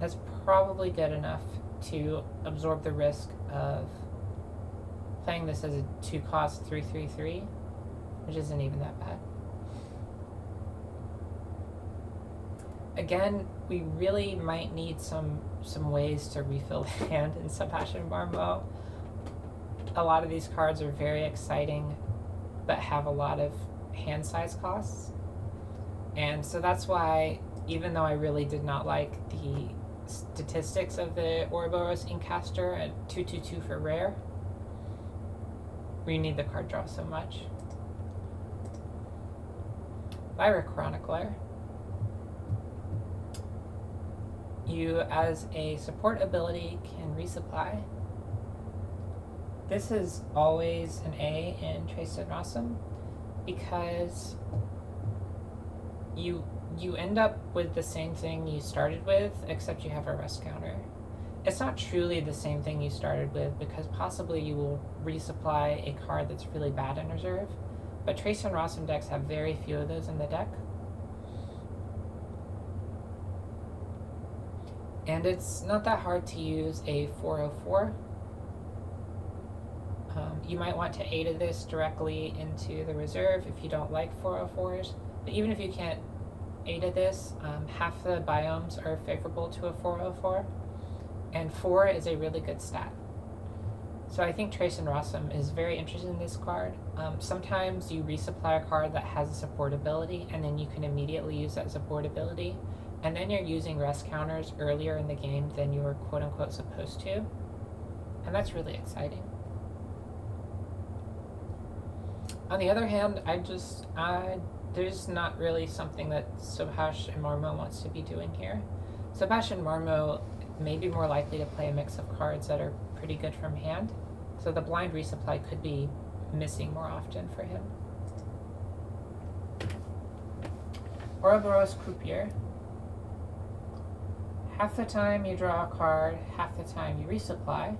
That's probably good enough to absorb the risk of playing this as a 2 cost 3/3/3, which isn't even that bad. Again, we really might need some ways to refill the hand in Subhash and Marmo. A lot of these cards are very exciting, but have a lot of hand size costs. And so that's why, even though I really did not like the statistics of the Ouroboros Inkcaster at 2/2/2 for rare, we need the card draw so much. Lyra Chronicler. You, as a support ability, can resupply. This is always an A in Treyst and Axiom because you end up with the same thing you started with, except you have a rest counter. It's not truly the same thing you started with because possibly you will resupply a card that's really bad in reserve, but Treyst and Axiom decks have very few of those in the deck. And it's not that hard to use a 404. You might want to A to this directly into the reserve if you don't like 404s, but even if you can't A to this, half the biomes are favorable to a 404, and 4 is a really good stat. So I think Treyst and Axiom is very interested in this card. Sometimes you resupply a card that has a support ability, and then you can immediately use that support ability, and then you're using rest counters earlier in the game than you were quote-unquote supposed to, and that's really exciting. On the other hand, there's not really something that Subhash and Marmo wants to be doing here. Subhash and Marmo may be more likely to play a mix of cards that are pretty good from hand, so the blind resupply could be missing more often for him. Ouroboros Croupier. Half the time you draw a card, half the time you resupply.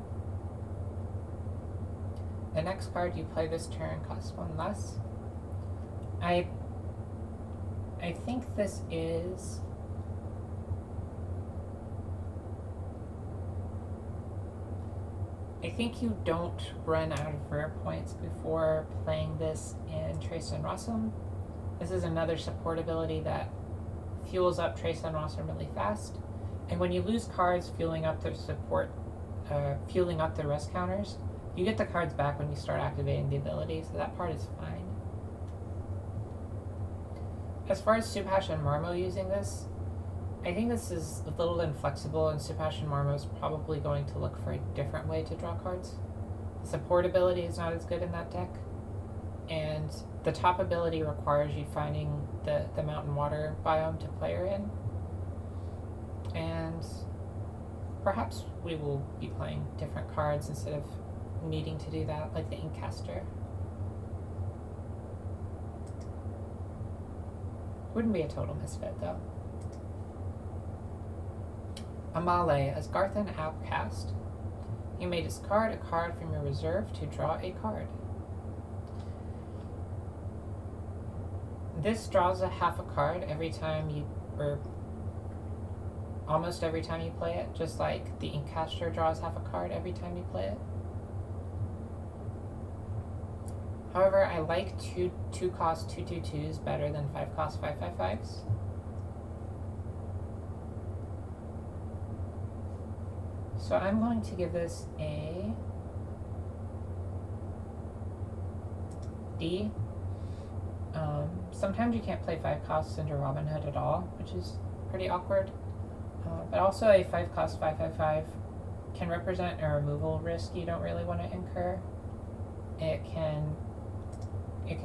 The next card you play this turn costs 1 less. I think this is... I think you don't run out of rare points before playing this in Treyst and Axiom. This is another support ability that fuels up Treyst and Axiom really fast. And when you lose cards fueling up their support, fueling up the rest counters, you get the cards back when you start activating the ability, so that part is fine. As far as Subhash and Marmo using this, I think this is a little inflexible, and Subhash and Marmo is probably going to look for a different way to draw cards. The support ability is not as good in that deck, and the top ability requires you finding the mountain water biome to play her in. And perhaps we will be playing different cards instead of needing to do that, like the Inkcaster. Wouldn't be a total misfit, though. Amale, as Garthan Outcast. You may discard a card from your reserve to draw a card. This draws a half a card every time you, or almost every time you play it, just like the Inkcaster draws half a card every time you play it. However, I like 2 cost 2/2/2s better than 5 cost 5/5/5s. So I'm going to give this a D. Sometimes you can't play 5 costs into Robin Hood at all, which is pretty awkward. But also a 5 cost 5/5/5 can represent a removal risk you don't really want to incur. It can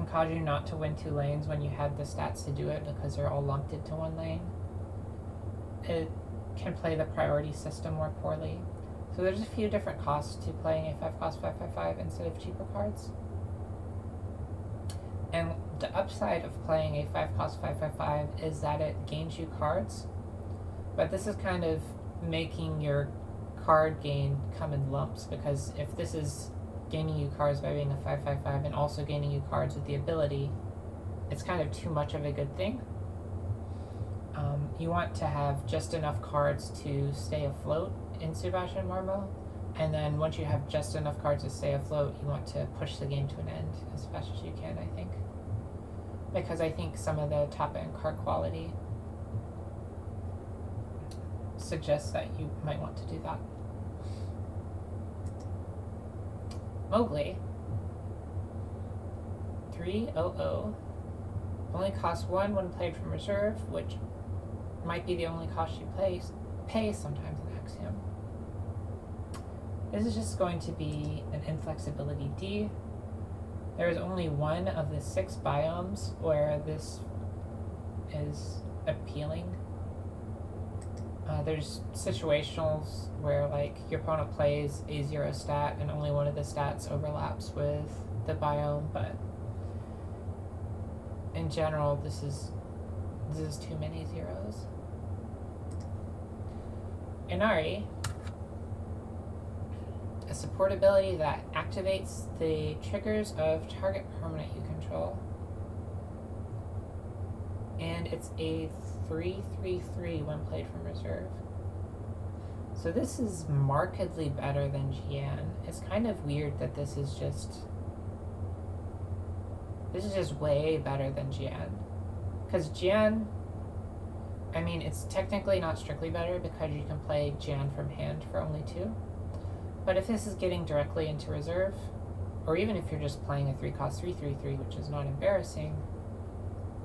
cause you not to win 2 lanes when you have the stats to do it because they're all lumped into 1 lane. It can play the priority system more poorly. So there's a few different costs to playing a 5 cost 5/5/5 instead of cheaper cards. And the upside of playing a 5 cost 5/5/5 is that it gains you cards, but this is kind of making your card gain come in lumps, because if this is gaining you cards by being a 5/5/5 and also gaining you cards with the ability, it's kind of too much of a good thing. You want to have just enough cards to stay afloat in Subhash and Marmo, and then once you have just enough cards to stay afloat, you want to push the game to an end as fast as you can, I think. Because I think some of the top-end card quality suggests that you might want to do that. Mowgli, 3/0/0, only costs 1 when played from reserve, which might be the only cost you pay sometimes in Axiom. This is just going to be an inflexibility D. There is only 1 of the 6 biomes where this is appealing. There's situationals where like your opponent plays a 0 stat and only one of the stats overlaps with the biome, but in general this is too many zeros. Inari, a support ability that activates the triggers of target permanent you control. And it's a 3/3/3 when played from reserve. So this is markedly better than Jian. It's kind of weird that this is just way better than Jian. Because Jian, I mean, it's technically not strictly better because you can play Jian from hand for only 2. But if this is getting directly into reserve, or even if you're just playing a 3 cost 3/3/3, which is not embarrassing,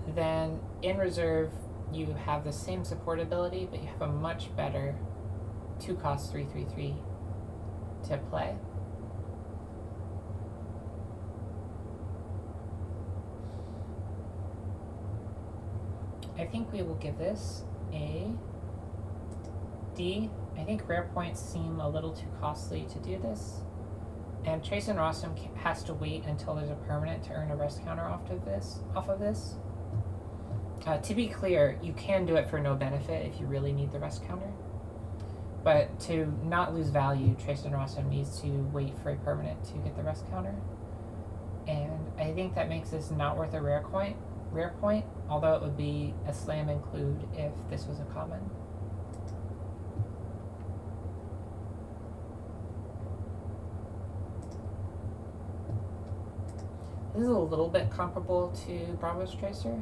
then in reserve you have the same support ability, but you have a much better 2 cost 3/3/3 to play. I think we will give this a D. I think rare points seem a little too costly to do this, and Treyst and Axiom has to wait until there's a permanent to earn a rest counter off of this. To be clear, you can do it for no benefit if you really need the rest counter, but to not lose value, Treyst and Axiom needs to wait for a permanent to get the rest counter, and I think that makes this not worth a rare point, although it would be a slam include if this was a common. This is a little bit comparable to Bravo's Tracer.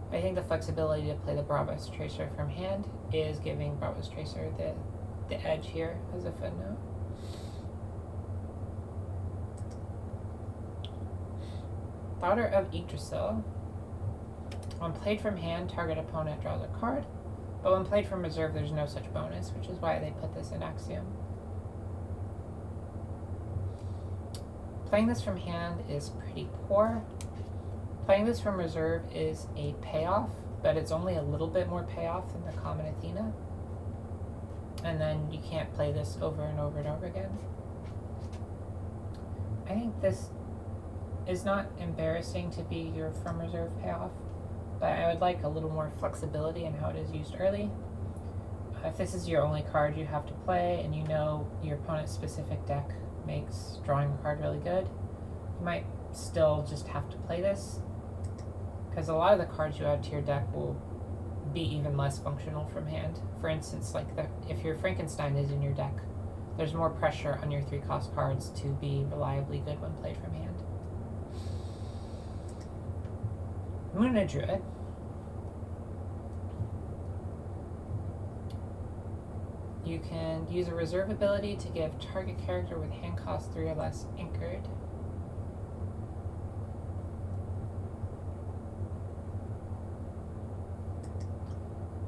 I think the flexibility to play the Bravo's Tracer from hand is giving Bravo's Tracer the edge here as a footnote. Daughter of Yggdrasil. When played from hand, target opponent draws a card, but when played from reserve, there's no such bonus, which is why they put this in Axiom. Playing this from hand is pretty poor. Playing this from reserve is a payoff, but it's only a little bit more payoff than the common Athena. And then you can't play this over and over and over again. I think this is not embarrassing to be your from reserve payoff, but I would like a little more flexibility in how it is used early. If this is your only card you have to play and you know your opponent's specific deck makes drawing a card really good, you might still just have to play this, because a lot of the cards you add to your deck will be even less functional from hand. For instance, like if your Frankenstein is in your deck, there's more pressure on your 3 cost cards to be reliably good when played from hand. Moona Druid. You can use a reserve ability to give target character with hand cost 3 or less anchored.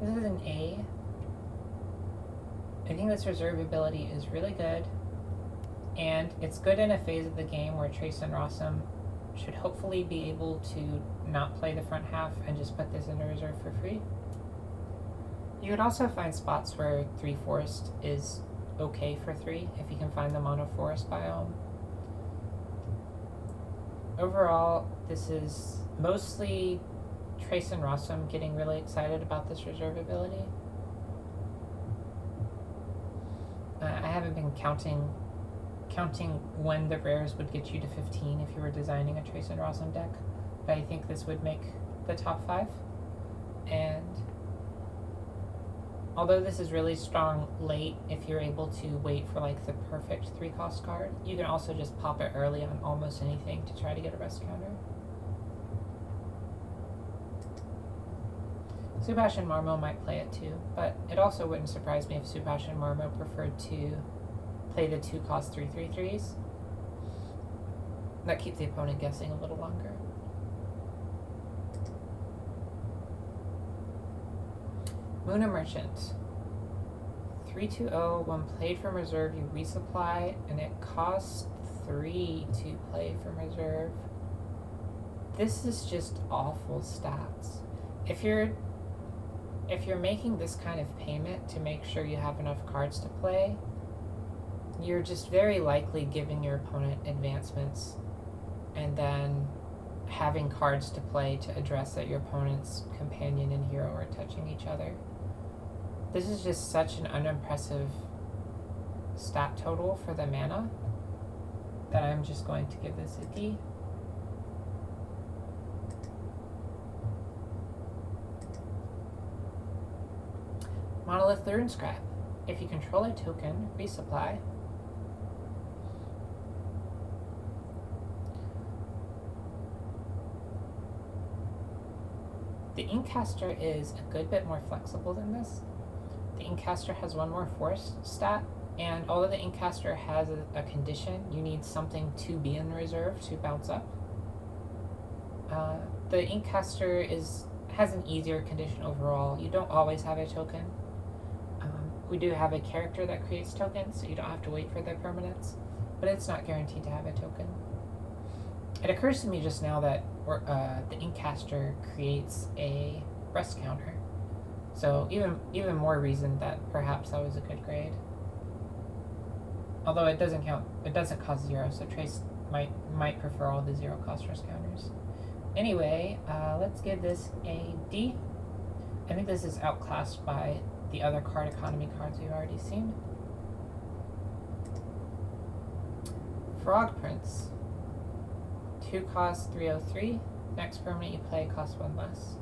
This is an A. I think this reserve ability is really good, and it's good in a phase of the game where Treyst and Rossum should hopefully be able to not play the front half and just put this into reserve for free. You could also find spots where 3 forest is okay for 3 if you can find them on a forest biome. Overall, this is mostly Treyst and Rossum getting really excited about this reserve ability. I haven't been counting when the rares would get you to 15 if you were designing a Treyst and Rossum deck, but I think this would make the top 5. And although this is really strong late, if you're able to wait for like the perfect 3-cost card, you can also just pop it early on almost anything to try to get a rest counter. Subhash and Marmo might play it too, but it also wouldn't surprise me if Subhash and Marmo preferred to play the 2-cost 3/3/3s. That keeps the opponent guessing a little longer. Muna Merchant. 3/2/0, when played from reserve, you resupply, and it costs 3 to play from reserve. This is just awful stats. If you're making this kind of payment to make sure you have enough cards to play, you're just very likely giving your opponent advancements and then having cards to play to address that your opponent's companion and hero are touching each other. This is just such an unimpressive stat total for the mana that I'm just going to give this a D. Monolith Lure and Scrap. If you control a token, resupply. The Inkcaster is a good bit more flexible than this. The Inkcaster has 1 more force stat, and although the Inkcaster has a condition, you need something to be in reserve to bounce up. The Inkcaster has an easier condition overall. You don't always have a token. We do have a character that creates tokens, so you don't have to wait for their permanents, but it's not guaranteed to have a token. It occurs to me just now that the Inkcaster creates a rest counter, so even more reason that perhaps that was a good grade. Although it doesn't cost 0, so Treyst might prefer all the 0-cost rest counters. Anyway, let's give this a D. I think this is outclassed by the other card economy cards we've already seen. Frog Prince. 2 costs 3/03. Next permanent you play costs 1 less.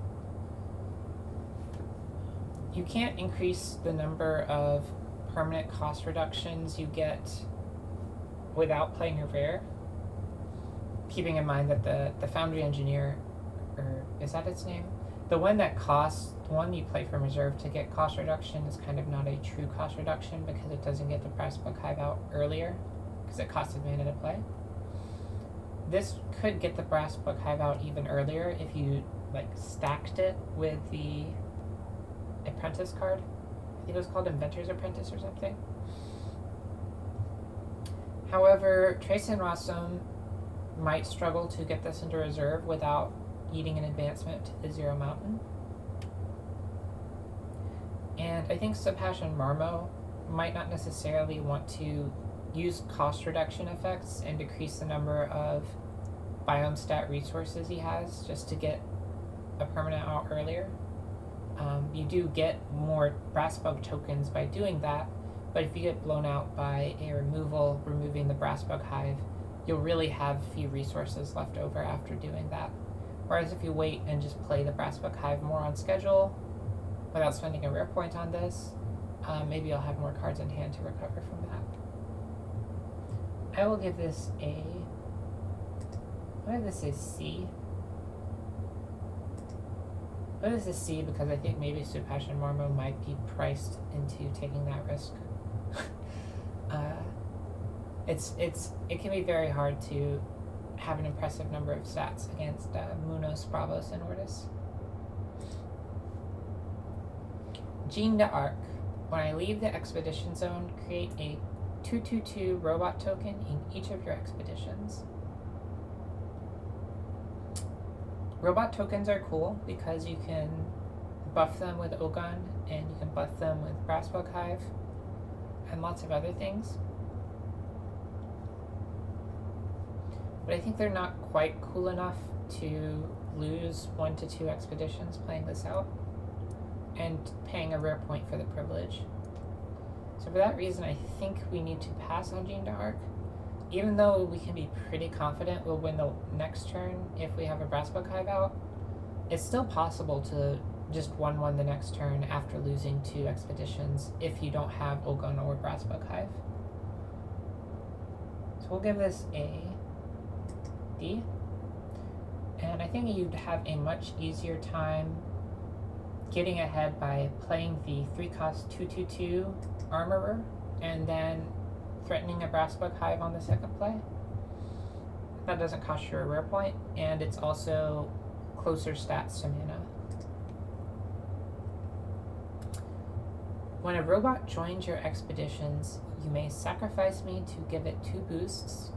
You can't increase the number of permanent cost reductions you get without playing a rare. Keeping in mind that the Foundry Engineer, or is that its name? The one that costs, the one you play from reserve to get cost reduction is kind of not a true cost reduction because it doesn't get the Brass Book Hive out earlier because it costed mana to play. This could get the Brass Book Hive out even earlier if you stacked it with the Apprentice card. I think it was called Inventor's Apprentice or something. However, Treyst and Rossum might struggle to get this into reserve without eating an advancement to the 0 mountain. And I think Subhash and Marmo might not necessarily want to use cost reduction effects and decrease the number of biome stat resources he has just to get a permanent out earlier. You do get more Brass Bug tokens by doing that, but if you get blown out by a removing the Brass Bug Hive, you'll really have few resources left over after doing that. Whereas if you wait and just play the Brass Book Hive more on schedule, without spending a rare point on this, maybe you'll have more cards in hand to recover from that. I will give this a... I'll give this a C. I'll give this a C because I think maybe Subhash and Marmo might be priced into taking that risk. It can be very hard to have an impressive number of stats against Munos, Bravos, and Ortis. Jean d'Arc. When I leave the expedition zone, create a 2/2/2 robot token in each of your expeditions. Robot tokens are cool because you can buff them with Ogun and you can buff them with Brassbug Hive and lots of other things. But I think they're not quite cool enough to lose 1 to 2 expeditions playing this out and paying a rare point for the privilege. So for that reason, I think we need to pass on Jean d'Arc. Even though we can be pretty confident we'll win the next turn if we have a Brassbug Hive out, it's still possible to just 1-1 the next turn after losing 2 expeditions if you don't have Ogun or Brassbug Hive. So we'll give this a D. And I think you'd have a much easier time getting ahead by playing the 3-cost 2/2/2 Armorer and then threatening a Brassbug Hive on the second play. That doesn't cost you a rare point, and it's also closer stats to mana. When a robot joins your expeditions, you may sacrifice me to give it 2 boosts.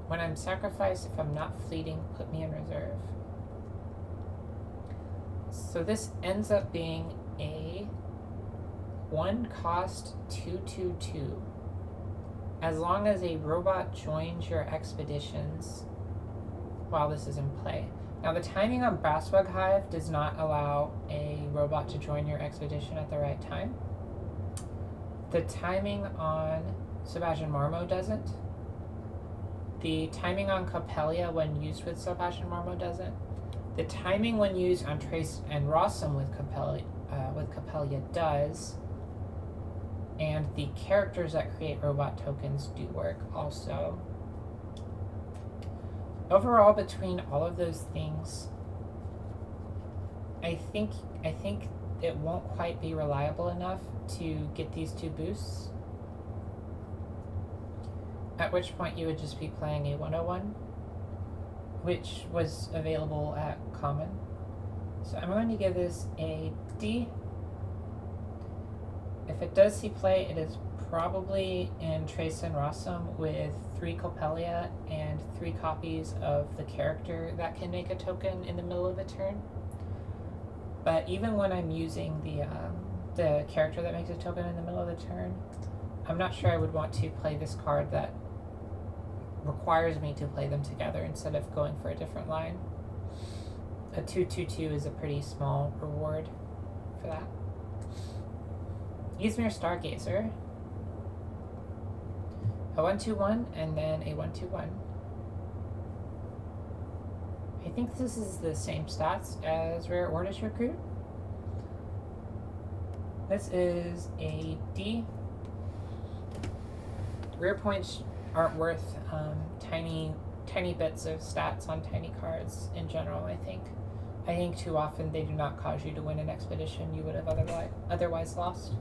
When I'm sacrificed, if I'm not fleeting, put me in reserve. So this ends up being a 1-cost 2/2/2. As long as a robot joins your expeditions while this is in play. Now the timing on Brassbug Hive does not allow a robot to join your expedition at the right time. The timing on Subhash and Marmo doesn't. The timing on Copelia when used with Subhash and Marmo doesn't. The timing when used on Treyst and Rossum with Copelia does. And the characters that create robot tokens do work also. Overall, between all of those things, I think it won't quite be reliable enough to get these 2 boosts. At which point you would just be playing a 101, which was available at Common. So I'm going to give this a D. If it does see play, it is probably in Treyst and Rossum with 3 Copelia and 3 copies of the character that can make a token in the middle of a turn. But even when I'm using the character that makes a token in the middle of the turn, I'm not sure I would want to play this card that requires me to play them together instead of going for a different line. A 2/2/2 is a pretty small reward for that. Izmir Stargazer. A 1/2/1 and then a 1/2/1. I think this is the same stats as Rare Ornish Recruit. This is a D. Rare points aren't worth tiny bits of stats on tiny cards in general, I think. I think too often they do not cause you to win an expedition you would have otherwise lost.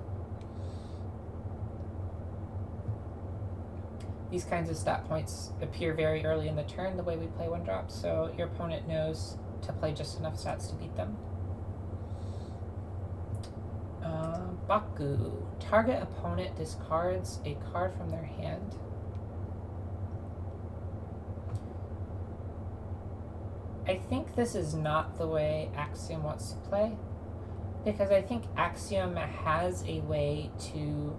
These kinds of stat points appear very early in the turn the way we play 1-drops, so your opponent knows to play just enough stats to beat them. Baku. Target opponent discards a card from their hand. I think this is not the way Axiom wants to play, because I think Axiom has a way to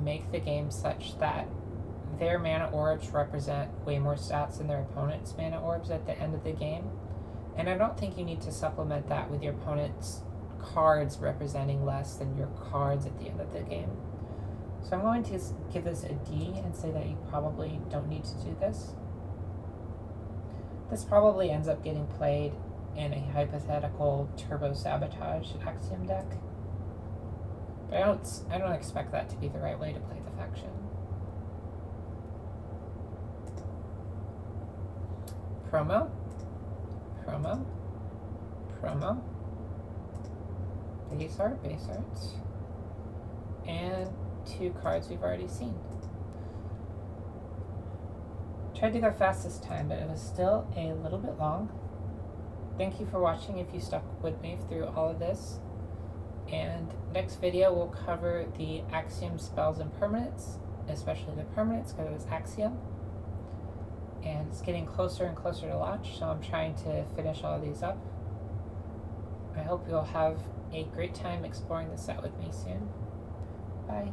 make the game such that their mana orbs represent way more stats than their opponent's mana orbs at the end of the game. And I don't think you need to supplement that with your opponent's cards representing less than your cards at the end of the game. So I'm going to give this a D and say that you probably don't need to do this. This probably ends up getting played in a hypothetical Turbo Sabotage Axiom deck. But I don't expect that to be the right way to play the faction. Promo. Base art. And 2 cards we've already seen. Tried to go fast this time, but it was still a little bit long. thank you for watching if you stuck with me through all of this. And next video we'll cover the Axiom spells and permanents, especially the permanents because it was Axiom. And it's getting closer and closer to launch, so I'm trying to finish all of these up. I hope you'll have a great time exploring the set with me soon. Bye.